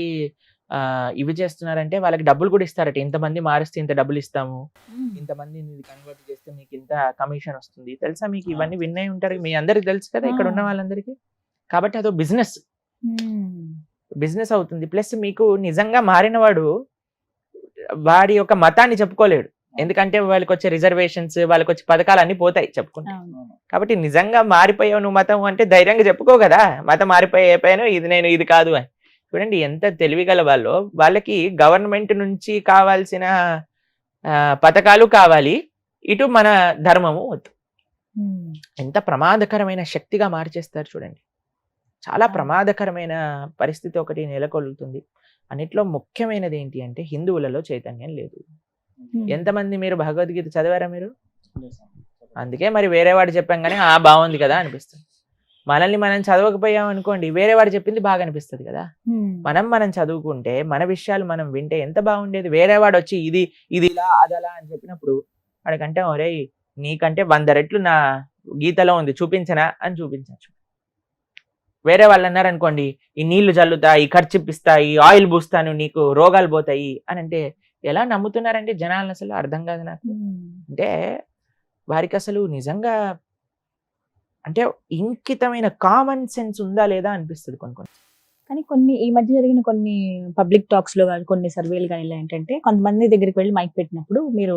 ఇవి చేస్తున్నారంటే వాళ్ళకి డబ్బులు కూడా ఇస్తారట. ఇంతమంది మారిస్తే ఇంత డబ్బులు ఇస్తాము, ఇంతమంది కన్వర్ట్ చేస్తే మీకు ఇంత కమిషన్ వస్తుంది. తెలుసా మీకు? ఇవన్నీ విన్నై ఉంటారు, మీ అందరికి తెలుసు కదా ఇక్కడ ఉన్న వాళ్ళందరికీ. కాబట్టి అదో బిజినెస్ అవుతుంది. ప్లస్ మీకు నిజంగా మారినవాడు వాడి యొక్క మతాన్ని చెప్పుకోలేడు, ఎందుకంటే వాళ్ళకి వచ్చే రిజర్వేషన్స్, వాళ్ళకి వచ్చే పథకాలు అన్ని పోతాయి చెప్పుకుంటే. కాబట్టి నిజంగా మారిపోయావు నువ్వు మతం అంటే ధైర్యంగా చెప్పుకో కదా, మతం అయిపోయాను, ఇది నేను ఇది కాదు అని. చూడండి ఎంత తెలివిగల వాళ్ళు. వాళ్ళకి గవర్నమెంట్ నుంచి కావాల్సిన పథకాలు కావాలి, ఇటు మన ధర్మము వద్దు. ఎంత ప్రమాదకరమైన శక్తిగా మార్చేస్తారు చూడండి. చాలా ప్రమాదకరమైన పరిస్థితి ఒకటి నెలకొల్లుతుంది. అన్నిట్లో ముఖ్యమైనది ఏంటి అంటే హిందువులలో చైతన్యం లేదు. ఎంతమంది మీరు భగవద్గీత చదివారా మీరు? అందుకే మరి వేరే వాడు చెప్పాం కానీ బాగుంది కదా అనిపిస్తుంది. మనల్ని మనం చదవకపోయాం అనుకోండి, వేరే వాడు చెప్పింది బాగా అనిపిస్తుంది కదా. మనం చదువుకుంటే మన విషయాలు మనం వింటే ఎంత బాగుండేది. వేరే వాడు వచ్చి ఇది ఇలా అదలా అని చెప్పినప్పుడు వాడికంటే ఒరే నీకంటే 100 రెట్లు నా గీతలో ఉంది చూపించనా అని చూపించచ్చు. వేరే వాళ్ళు అన్నారు అనుకోండి, ఈ నీళ్లు చల్లుతాయి, ఖర్చిప్పిస్తాయి, ఆయిల్ పూస్తాను, నీకు రోగాలు పోతాయి అని అంటే ఎలా నమ్ముతున్నారంటే జనాలను అసలు అర్థం కాదు నాకు. అంటే వారికి అసలు నిజంగా అంటే ఇంకితమైన కామన్ సెన్స్ ఉందా లేదా అనిపిస్తుంది కొన్ని. కానీ కొన్ని ఈ మధ్య జరిగిన కొన్ని పబ్లిక్ టాక్స్ లో కానీ కొన్ని సర్వేలు కానీ ఇలా ఏంటంటే, కొంతమంది దగ్గరికి వెళ్ళి మైక్ పెట్టినప్పుడు మీరు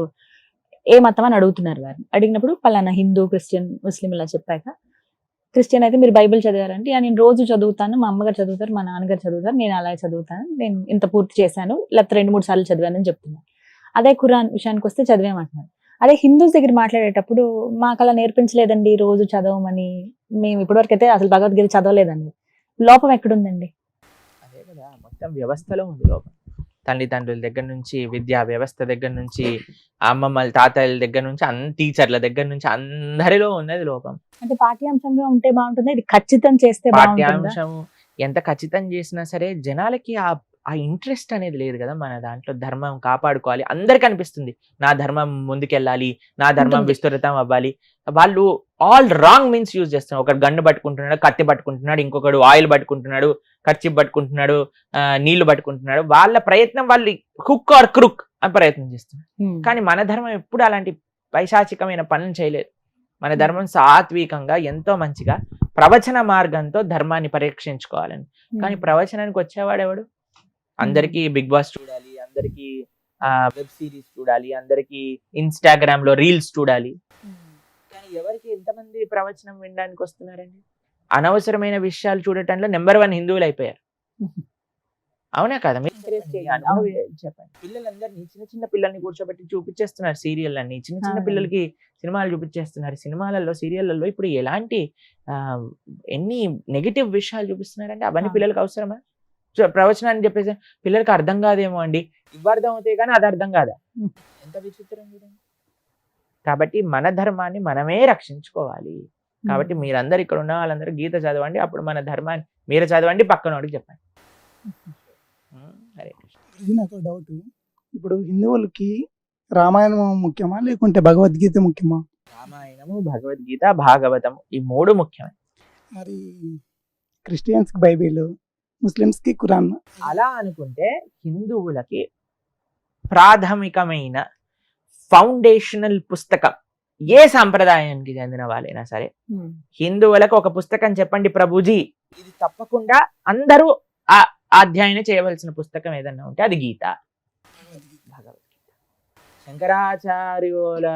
ఏ మతం అని అడుగుతున్నారు. వారిని అడిగినప్పుడు పలానా హిందూ, క్రిస్టియన్, ముస్లిం ఇలా చెప్పాక, క్రిస్టియన్ అయితే మీరు బైబిల్ చదివారంటే నేను రోజు చదువుతాను, మా అమ్మగారు చదువుతారు, మా నాన్నగారు చదువుతారు, నేను అలాగే చదువుతాను, నేను ఇంత పూర్తి చేశాను, లేకపోతే 2-3 సార్లు చదివానని చెప్తున్నాను. అదే ఖురాన్ విషయానికి వస్తే చదివామంటున్నారు. అదే హిందూస్ దగ్గర మాట్లాడేటప్పుడు మాకు అలా నేర్పించలేదండి రోజు చదవమని, మేము ఇప్పటివరకు అయితే అసలు భగవద్గీత చదవలేదండి. లోపం ఎక్కడుందండి? అదే కదా, మొత్తం వ్యవస్థలో ఉంది లోపం. తల్లిదండ్రుల దగ్గర నుంచి, విద్యా వ్యవస్థ దగ్గర నుంచి, అమ్మమ్మల తాతయ్యల దగ్గర నుంచి, టీచర్ల దగ్గర నుంచి అందరిలో ఉన్నది లోపం. అంటే పాఠ్యాంశంగా ఉంటే బాగుంటుంది, ఇది ఖచ్చితం చేస్తే పాఠ్యాంశం ఎంత ఖచ్చితం చేసినా సరే జనాలకి ఆ ఇంట్రెస్ట్ అనేది లేదు కదా. మన దాంట్లో ధర్మం కాపాడుకోవాలి, అందరికి అనిపిస్తుంది నా ధర్మం ముందుకెళ్ళాలి, నా ధర్మం విస్తృతం అవ్వాలి. వాళ్ళు ఆల్ రాంగ్ మీన్స్ యూజ్ చేస్తున్నారు. ఒకడు గన్ను పట్టుకుంటున్నాడు, కత్తి పట్టుకుంటున్నాడు, ఇంకొకడు ఆయిల్ పట్టుకుంటున్నాడు, ఖర్చు పట్టుకుంటున్నాడు, నీళ్లు పట్టుకుంటున్నాడు. వాళ్ళ ప్రయత్నం వాళ్ళు హుక్ ఆర్ క్రుక్ అని ప్రయత్నం చేస్తున్నారు. కానీ మన ధర్మం ఎప్పుడు అలాంటి పైశాచికమైన పనులు చేయలేదు. మన ధర్మం సాత్వికంగా ఎంతో మంచిగా ప్రవచన మార్గంతో ధర్మాన్ని పరీక్షించుకోవాలని. కానీ ప్రవచనానికి వచ్చేవాడు ఎవడు? అందరికీ బిగ్ బాస్ చూడాలి, అందరికీ వెబ్ సిరీస్ చూడాలి, అందరికీ ఇన్స్టాగ్రామ్ లో రీల్స్ చూడాలి. కానీ ఎవరికి ఎంతమంది ప్రవచనం వినడానికి వస్తున్నారండి? అనవసరమైన విషయాలు చూడటంలో నెంబర్ 1 హిందువులు అయిపోయారు. అవునా కదా? చెప్పండి. పిల్లలందరినీ చిన్న పిల్లల్ని కూర్చోబెట్టి చూపించేస్తున్నారు సీరియల్ అన్ని. చిన్న పిల్లలకి సినిమాలు చూపించేస్తున్నారు. సినిమాలలో, సీరియళ్లలో ఇప్పుడు ఎలాంటి ఎన్ని నెగిటివ్ విషయాలు చూపిస్తున్నారంటే అవన్నీ పిల్లలకి అవసరమా? ప్రవచనాన్ని చెప్పేసి పిల్లలకి అర్థం కాదేమో అండి, ఇవి అర్థం అవుతాయి కానీ అది అర్థం కాదా? ఎంత విచిత్రం చూడండి. కాబట్టి మన ధర్మాన్ని మనమే రక్షించుకోవాలి. కాబట్టి మీరందరూ ఇక్కడ ఉన్న వాళ్ళందరూ గీత చదవండి, అప్పుడు మన ధర్మాన్ని మీరు చదవండి, పక్కన వాడికి చెప్పండి. హరే కృష్ణ. నాకు డౌట్, ఇప్పుడు హిందువులకి రామాయణం ముఖ్యమా లేకుంటే భగవద్గీత ముఖ్యమా? రామాయణము, భగవద్గీత, భాగవతము ఈ 3 ముఖ్యమే. మరి క్రిస్టియన్స్ కి బైబిల్, ముస్లిమ్స్ కి ఖురాన్. అలా అనుకుంటే హిందువులకి ప్రాథమికమైన ఫౌండేషనల్ పుస్తకం ఏ సాంప్రదాయానికి చెందిన వాళ్ళైనా సరే, హిందువులకు ఒక పుస్తకం చెప్పండి ప్రభుజీ, ఇది తప్పకుండా అందరూ అధ్యయనం చేయవలసిన పుస్తకం ఏదన్నా ఉంటే అది గీత, భగవద్గీత. శంకరాచార్యుల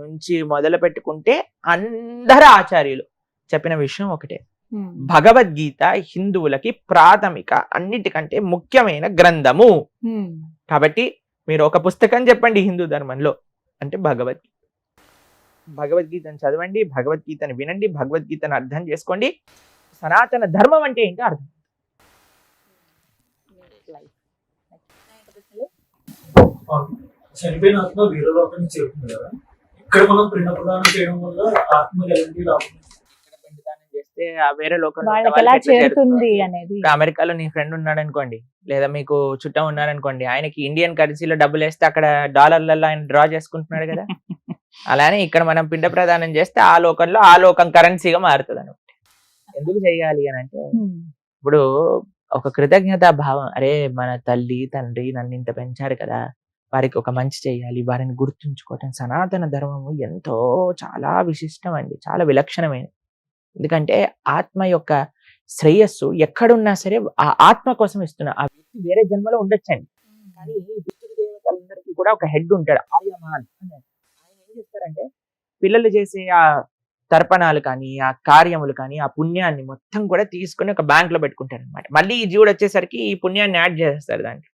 నుంచి మొదలు పెట్టుకుంటే అందరు ఆచార్యులు చెప్పిన విషయం ఒకటే, భగవద్గీత హిందువులకి ప్రాథమిక అన్నిటికంటే ముఖ్యమైన గ్రంథము. కాబట్టి మీరు ఒక పుస్తకం చెప్పండి హిందూ ధర్మంలో అంటే భగవద్గీత. భగవద్గీతను చదవండి, భగవద్గీతను వినండి, భగవద్గీతను అర్థం చేసుకోండి. సనాతన ధర్మం అంటే ఏంటో అర్థం. చనిపోయిన ఆత్మ వేరే లోకానికి చేరుతుంది కదా, ఇక్కడ మనం పిండ ప్రదానం చేయడం వల్ల ఆత్మ ఎలాంటి లాభం? చేస్తే వేరే లోకంలో అమెరికాలో నీ ఫ్రెండ్ ఉన్నాడు అనుకోండి, లేదా మీకు చుట్టం ఉన్నారనుకోండి, ఆయనకి ఇండియన్ కరెన్సీలో డబ్బులు వేస్తే అక్కడ డాలర్లలో ఆయన డ్రా చేసుకుంటున్నాడు కదా. అలానే ఇక్కడ మనం పిండ ప్రదానం చేస్తే ఆ లోకంలో ఆ లోకం కరెన్సీగా మారుతుంది అనమాట. ఎందుకు చేయాలి అని అంటే ఇప్పుడు ఒక కృతజ్ఞతా భావం, అరే మన తల్లి తండ్రి నన్ను ఇంత పెంచారు కదా, వారికి ఒక మంచి చేయాలి, వారిని గుర్తుంచుకోవటం. సనాతన ధర్మము ఎంతో చాలా విశిష్టం అండి, చాలా విలక్షణమైనది. ఎందుకంటే ఆత్మ యొక్క శ్రేయస్సు ఎక్కడున్నా సరే ఆ ఆత్మ కోసం ఇస్తున్నా. ఆ వ్యక్తి వేరే జన్మలో ఉండొచ్చండి, కానీ పితృదేవతలందరికీ కూడా ఒక హెడ్ ఉంటాడు, ఆయమాన్ అని. ఆయన ఏం చేస్తారంటే పిల్లలు చేసే ఆ తర్పణాలు కానీ, ఆ కార్యములు కానీ, ఆ పుణ్యాన్ని మొత్తం కూడా తీసుకొని ఒక బ్యాంక్ లో పెట్టుకుంటారు అనమాట. మళ్ళీ ఈ జీవుడు వచ్చేసరికి ఈ పుణ్యాన్ని యాడ్ చేస్తారు దాంట్లో.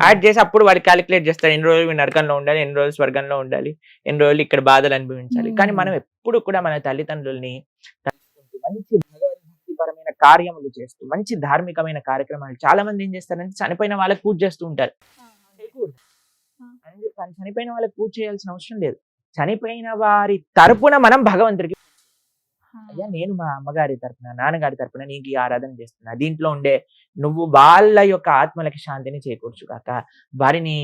యాడ్ చేసి అప్పుడు వాడు క్యాలిక్యులేట్ చేస్తారు, ఎన్ని రోజులు నరకంలో ఉండాలి, ఎన్ని రోజులు స్వర్గంలో ఉండాలి, ఎన్ని రోజులు ఇక్కడ బాధలు అనుభవించాలి. కానీ మనం ఎప్పుడు కూడా మన తల్లిదండ్రుల్ని తలుచుకుంటూ మంచి భగవద్భక్తిపరమైన కార్యములు చేస్తూ మంచి ధార్మికమైన కార్యక్రమాలు. చాలా మంది ఏం చేస్తారంటే చనిపోయిన వాళ్ళకి పూజ చేస్తూ ఉంటారు. చేయకూడదు. కానీ చనిపోయిన వాళ్ళకి పూజ చేయాల్సిన అవసరం లేదు. చనిపోయిన వారి తరపున మనం భగవంతుడికి, అయ్యా నేను మా అమ్మగారి తరపున నాన్నగారి తరపున నీకు ఈ ఆరాధన చేస్తున్నా, దీంట్లో ఉండే నువ్వు వాళ్ళ యొక్క ఆత్మలకి శాంతిని చేకూర్చుగాక, వారిని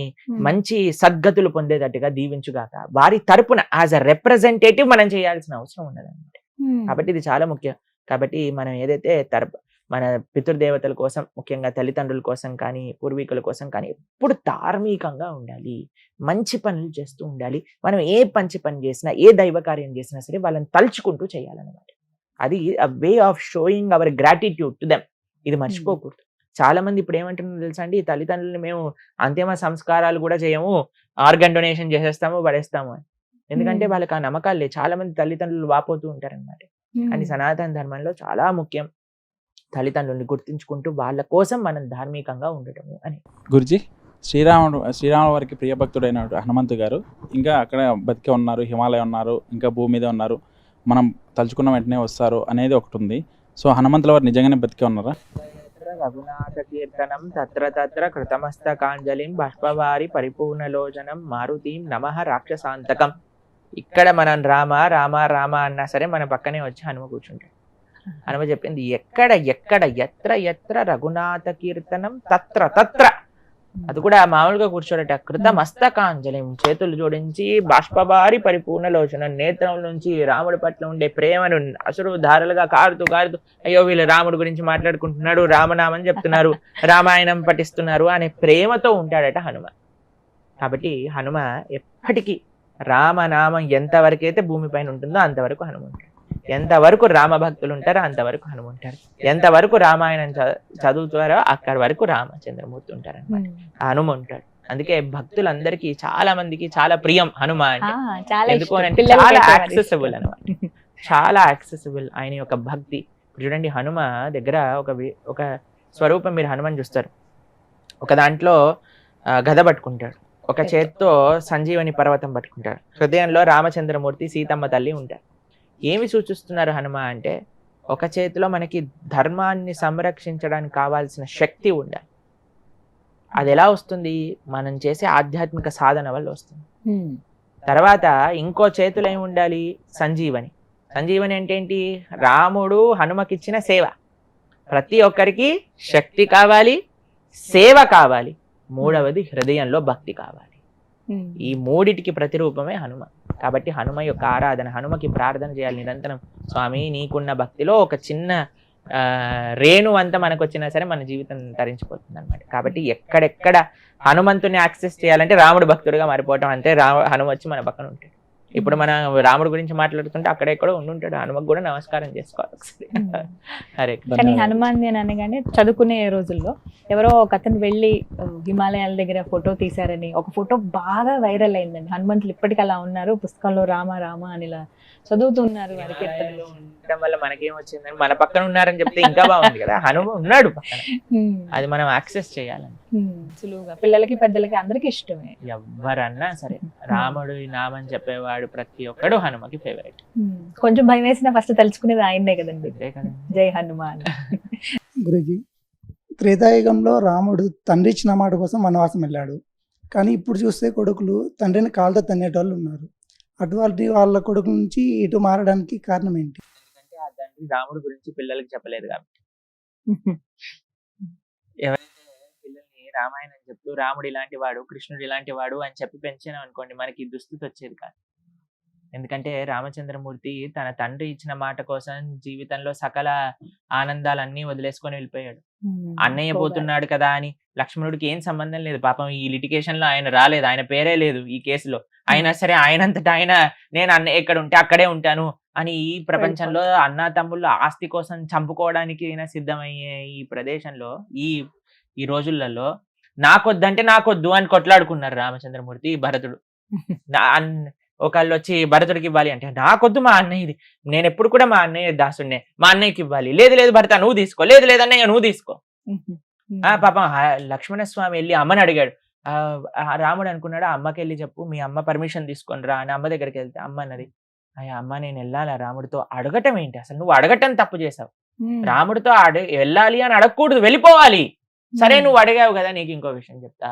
మంచి సద్గతులు పొందేటట్టుగా దీవించుగాక, వారి తరపున యాజ్ అ రిప్రజెంటేటివ్ మనం చేయాల్సిన అవసరం ఉన్నదన్నమాట. కాబట్టి ఇది చాలా ముఖ్యం. కాబట్టి మనం ఏదైతే మన పితృదేవతల కోసం, ముఖ్యంగా తల్లిదండ్రుల కోసం కానీ పూర్వీకుల కోసం కానీ ఎప్పుడు ధార్మికంగా ఉండాలి, మంచి పనులు చేస్తూ ఉండాలి. మనం ఏ మంచి పని చేసినా, ఏ దైవ కార్యం చేసినా సరే వాళ్ళని తలుచుకుంటూ చేయాలన్నమాట. అది way of showing our gratitude to them. ఇది మర్చిపోకూడదు. చాలా మంది ఇప్పుడు ఏమంటున్నారో తెలుసా అండి, తల్లిదండ్రులు మేము అంతిమ సంస్కారాలు కూడా చేయము, ఆర్గన్ డొనేషన్ చేసేస్తాము పడేస్తాము అని. ఎందుకంటే వాళ్ళకి ఆ నమ్మకాలు లేదు. చాలా మంది తల్లిదండ్రులు వాపోతూ ఉంటారన్నమాట. కానీ సనాతన ధర్మంలో చాలా ముఖ్యం తల్లిదండ్రుల్ని గుర్తించుకుంటూ వాళ్ళ కోసం మనం ధార్మికంగా ఉండటము అని. గురుజీ, శ్రీరాముల వారికి ప్రియభక్తుడైన హనుమంతు గారు ఇంకా అక్కడ బతికే ఉన్నారు, హిమాలయం ఉన్నారు, ఇంకా భూమి మీద ఉన్నారు, మనం తలుచుకున్న వెంటనే వస్తారు అనేది ఒకటి ఉంది. సో హనుమంతుల వారు నిజంగానే బతికే ఉన్నారా? రఘునాథ కీర్తనం తత్ర తత్ర కృతమస్తకాంజలిం బాష్పవారి పరిపూర్ణలోచనం మారుతీం నమః రాక్షసాంతకం. ఇక్కడ మనం రామ రామ రామ అన్నా సరే మన పక్కనే వచ్చి హనుమ కూర్చుంటాడు. హనుమ చెప్పింది ఎక్కడ ఎక్కడ ఎత్ర ఎత్ర రఘునాథ కీర్తనం తత్ర తత్ర. అది కూడా మామూలుగా కూర్చోడట. కృత మస్తకాంజలి, చేతులు జోడించి బాష్పబారి పరిపూర్ణ లోచన, నేత్రం నుంచి రాముడి పట్ల ఉండే ప్రేమను అసురు ధారలుగా కారుతూ కారుతూ, అయ్యో వీళ్ళు రాముడి గురించి మాట్లాడుకుంటున్నాడు, రామనామని చెప్తున్నారు, రామాయణం పఠిస్తున్నారు అనే ప్రేమతో ఉంటాడట హనుమ. కాబట్టి హనుమ ఎప్పటికీ రామనామం ఎంతవరకైతే భూమిపైన ఉంటుందో అంతవరకు హనుమ ఉంటాడు. ఎంతవరకు రామ భక్తులు ఉంటారో అంతవరకు హనుమ ఉంటారు. ఎంతవరకు రామాయణం చదువుతారో అక్కడి వరకు రామచంద్రమూర్తి ఉంటారు అనమాట. హనుమ ఉంటాడు. అందుకే భక్తులందరికీ చాలా మందికి చాలా ప్రియం హనుమ అంటే. ఎందుకు అంటే చాలా యాక్సెసిబుల్ అనమాట, చాలా యాక్సెసిబుల్ ఆయన యొక్క భక్తి. చూడండి హనుమ దగ్గర ఒక స్వరూపం మీరు హనుమని చూస్తారు. ఒక దాంట్లో గద పట్టుకుంటాడు, ఒక చేత్తో సంజీవని పర్వతం పట్టుకుంటాడు, హృదయంలో రామచంద్రమూర్తి సీతమ్మ తల్లి ఉంటారు. ఏమి సూచిస్తున్నారు హనుమ అంటే, ఒక చేతిలో మనకి ధర్మాన్ని సంరక్షించడానికి కావాల్సిన శక్తి ఉండాలి. అది ఎలా వస్తుంది? మనం చేసే ఆధ్యాత్మిక సాధన వల్ల వస్తుంది. తర్వాత ఇంకో చేతిలో ఏమి ఉండాలి? సంజీవని. సంజీవని అంటే ఏంటి? రాముడు హనుమకిచ్చిన సేవ. ప్రతి ఒక్కరికి శక్తి కావాలి, సేవ కావాలి, మూడవది హృదయంలో భక్తి కావాలి. ఈ మూడిటికి ప్రతిరూపమే హనుమ. కాబట్టి హనుమ యొక్క ఆరాధన, హనుమకి ప్రార్థన చేయాలి నిరంతరం. స్వామి నీకున్న భక్తిలో ఒక చిన్న రేణు అంతా మనకు వచ్చినా సరే మన జీవితం తరించిపోతుంది అనమాట. కాబట్టి ఎక్కడెక్కడ హనుమంతుని యాక్సెస్ చేయాలంటే రాముడు భక్తుడిగా మారిపోవటం అంతే. హనుమ వచ్చి మన పక్కన ఉంటాడు. ఇప్పుడు మనం రాముడి గురించి మాట్లాడుతుంటే అక్కడెక్కడో ఉండుంటాడు, హనుమకు కూడా నమస్కారం చేసుకోవాలి ఒకసారి. హరే. కానీ హనుమాన్ అని అనగానే చదువుకునే రోజుల్లో ఎవరో ఒక అతను వెళ్ళి హిమాలయాల దగ్గర ఫోటో తీశారని ఒక ఫోటో బాగా వైరల్ అయిందండి. హనుమంతులు ఇప్పటికీ అలా ఉన్నారు, పుస్తకంలో రామ రామ అని ఇలా చదువుతున్నారు. ఉండటం వల్ల మనకేం వచ్చిందని మన పక్కన ఉన్నారని చెప్తే ఇంకా బాగుంది కదా. హనుమ ఉన్నాడు పక్కన, అది మనం యాక్సెస్ చేయాలని సులువుగా. పిల్లలకి పెద్దలకి అందరికి ఇష్టమే. ఎవరన్నా సరే రాముడు నామని చెప్పేవాడు ప్రతి ఒక్కడు హనుమకి ఫేవరెట్. కొంచెం భయం వేసినా ఫస్ట్ తలుచుకునేది ఆయన్నే కదండి. జై హనుమాన్. గురుజీ, త్రేతాయుగంలో రాముడు తండ్రి ఇచ్చిన మాట కోసం వనవాసం వెళ్ళాడు. కానీ ఇప్పుడు చూస్తే కొడుకులు తండ్రిని కాళ్ళతో తన్నేటోళ్ళు ఉన్నారు. అటువంటి వాళ్ళ కొడుకు నుంచి ఇటు మారడానికి కారణం ఏంటి? ఎందుకంటే ఆ తండ్రి రాముడు గురించి పిల్లలకి చెప్పలేదు కాబట్టి. ఎవరైతే పిల్లల్ని రామాయణం చెప్తూ రాముడు ఇలాంటి వాడు, కృష్ణుడు ఇలాంటి వాడు అని చెప్పి పెంచాను అనుకోండి, మనకి దుస్థితి వచ్చేది కాదు. ఎందుకంటే రామచంద్రమూర్తి తన తండ్రి ఇచ్చిన మాట కోసం జీవితంలో సకల ఆనందాలన్నీ వదిలేసుకొని వెళ్ళిపోయాడు. అన్నయ్య పోతున్నాడు కదా అని లక్ష్మణుడికి ఏం సంబంధం లేదు. పాపం ఈ లిటిగేషన్ లో ఆయన రాలేదు, ఆయన పేరే లేదు ఈ కేసులో. అయినా సరే ఆయనంతటా ఆయన నేను అన్నయ్య ఎక్కడ ఉంటే అక్కడే ఉంటాను అని ఈ ప్రపంచంలో అన్నా తమ్ముళ్ళు ఆస్తి కోసం చంపుకోవడానికి అయినా సిద్ధమయ్యే ఈ ప్రదేశంలో ఈ రోజులలో నాకొద్దంటే నాకొద్దు అని కొట్లాడుకున్నారు రామచంద్రమూర్తి భరతుడు. ఒకళ్ళు వచ్చి భరతుడికి ఇవ్వాలి అంటే నాకొద్దు మా అన్నయ్యది, నేను ఎప్పుడు కూడా మా అన్నయ్య దాసుడినే, మా అన్నయ్యకి ఇవ్వాలి. లేదు లేదు భరత నువ్వు తీసుకో, లేదు లేదన్నయ్య నువ్వు తీసుకో. పాపం లక్ష్మణస్వామి వెళ్ళి అమ్మని అడిగాడు. రాముడు అనుకున్నాడు అమ్మకి వెళ్ళి చెప్పు మీ అమ్మ పర్మిషన్ తీసుకొని రా అని. అమ్మ దగ్గరికి వెళ్తే అమ్మ అన్నది అయ్యా అమ్మ నేను వెళ్ళాలా రాముడితో, అడగటం ఏంటి అసలు, నువ్వు అడగటం తప్పు చేసావు. రాముడితో వెళ్ళాలి అని అడగకూడదు, వెళ్ళిపోవాలి. సరే నువ్వు అడిగావు కదా, నీకు ఇంకో విషయం చెప్తా.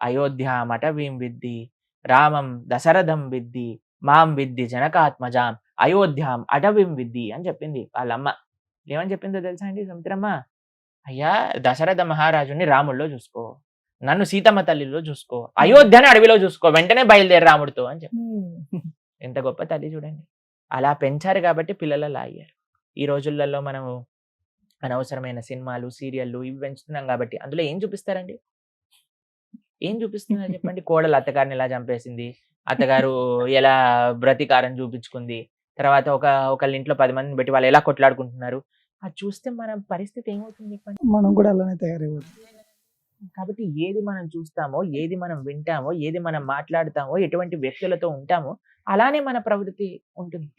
అయోధ్య మటవీం విద్ది రామం దశరథం విద్ది మాం విద్ది జనకాత్మజాం అయోధ్యాం అటవీం విద్ది అని చెప్పింది వాళ్ళమ్మ. ఏమని చెప్పిందో తెలుసా అండి సుమిత్రమ్మ? అయ్యా దశరథ మహారాజుని రాముల్లో చూసుకో, నన్ను సీతమ్మ తల్లిలో చూసుకో, అయోధ్యని అడవిలో చూసుకో, వెంటనే బయలుదేరి రాముడితో అని చెప్పి. ఎంత గొప్ప తల్లి చూడండి. అలా పెంచారు కాబట్టి పిల్లలు అలా అయ్యారు. ఈ రోజులలో మనము అనవసరమైన సినిమాలు సీరియళ్ళు ఇవి పెంచుతున్నాం కాబట్టి అందులో ఏం చూపిస్తారండి, ఏం చూపిస్తున్నారు చెప్పండి? కోడలు అత్తగారిని ఎలా చంపేసింది, అత్తగారు ఎలా ప్రతీకారం చూపించుకుంది, తర్వాత ఒకళ్ళ ఇంట్లో 10 మందిని పెట్టి వాళ్ళు ఎలా కొట్లాడుకుంటున్నారు, అది చూస్తే మన పరిస్థితి ఏమవుతుంది చెప్పండి? మనం కూడా అలానే తయారైపోతుంది. కాబట్టి ఏది మనం చూస్తామో, ఏది మనం వింటామో, ఏది మనం మాట్లాడతామో, ఎటువంటి వ్యక్తులతో ఉంటామో అలానే మన ప్రవృత్తి ఉంటుంది.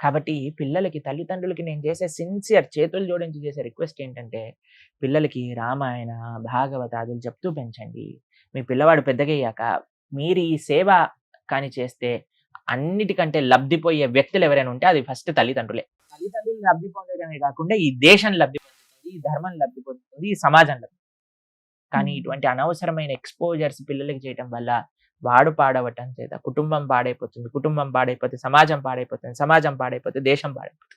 కాబట్టి పిల్లలకి తల్లిదండ్రులకి నేను చేసే సిన్సియర్ చేతులు జోడించి చేసే రిక్వెస్ట్ ఏంటంటే పిల్లలకి రామాయణ భాగవతాదులు చెప్తూ పెంచండి. మీ పిల్లవాడు పెద్దగయ్యాక మీరు ఈ సేవ కానీ చేస్తే అన్నిటికంటే లబ్ధిపోయే వ్యక్తులు ఎవరైనా ఉంటే అది ఫస్ట్ తల్లిదండ్రులే. తల్లిదండ్రులు లబ్ధి పొందడమే కాకుండా ఈ దేశం లబ్ధి పొందుతుంది, ఈ ధర్మం లబ్ధి పొందుతుంది, ఈ సమాజం లబ్ధి. కానీ ఇటువంటి అనవసరమైన ఎక్స్పోజర్స్ పిల్లలకి చేయటం వల్ల వాడు పాడవటం చేత కుటుంబం పాడైపోతుంది, కుటుంబం పాడైపోతే సమాజం పాడైపోతుంది, సమాజం పాడైపోతే దేశం పాడైపోతుంది.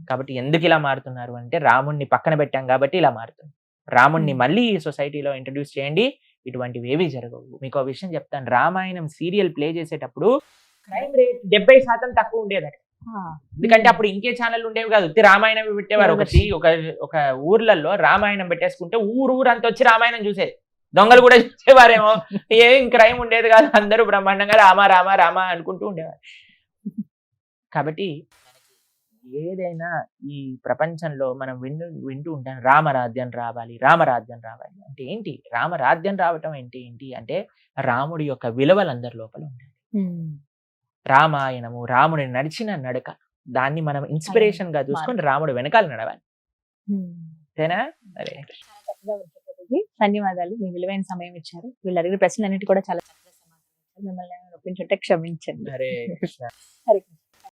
కాబట్టి ఎందుకు ఇలా మారుతున్నారు అంటే రాముణ్ణి పక్కన పెట్టాం కాబట్టి ఇలా మారుతుంది. రాముణ్ణి మళ్ళీ సొసైటీలో ఇంట్రడ్యూస్ చేయండి, ఇటువంటివి ఏవి జరగవు. మీకు ఒక విషయం చెప్తాను, రామాయణం సీరియల్ ప్లే చేసేటప్పుడు క్రైమ్ రేట్ 70% తక్కువ ఉండేదట. ఎందుకంటే అప్పుడు ఇంకే ఛానల్ ఉండేవి కాదు, రామాయణం పెట్టేవారు. ఒక ఊర్లలో రామాయణం పెట్టేసుకుంటే ఊరంతా వచ్చి రామాయణం చూసేది, దొంగలు కూడా చూసేవారేమో, ఏం క్రైమ్ ఉండేది కాదు, అందరూ బ్రహ్మాండంగా రామ రామ రామ అనుకుంటూ ఉండేవారు. కాబట్టి ఏదైనా ఈ ప్రపంచంలో మనం వింటూ ఉంటాం రామరాజ్యం రావాలి, రామరాజ్యం రావాలి అంటే ఏంటి? రామరాజ్యం రావటం ఏంటి అంటే రాముడి యొక్క విలువలు అందరి లోపల ఉండాలి. రామాయణము రాముడి నడిచిన నడక, దాన్ని మనం ఇన్స్పిరేషన్ గా చూసుకొని రాముడు వెనకాల నడవాలి. అంతేనా? అరే ధన్యవాదాలు, మీ విలువైన సమయం ఇచ్చారు. వీళ్ళు అడిగిన ప్రశ్నలన్నిటి కూడా చాలా చక్కగా సమాధానం ఇచ్చారు. మిమ్మల్ని ఒప్పించుంటే క్షమించండి. హరే కృష్ణ. హరే కృష్ణ.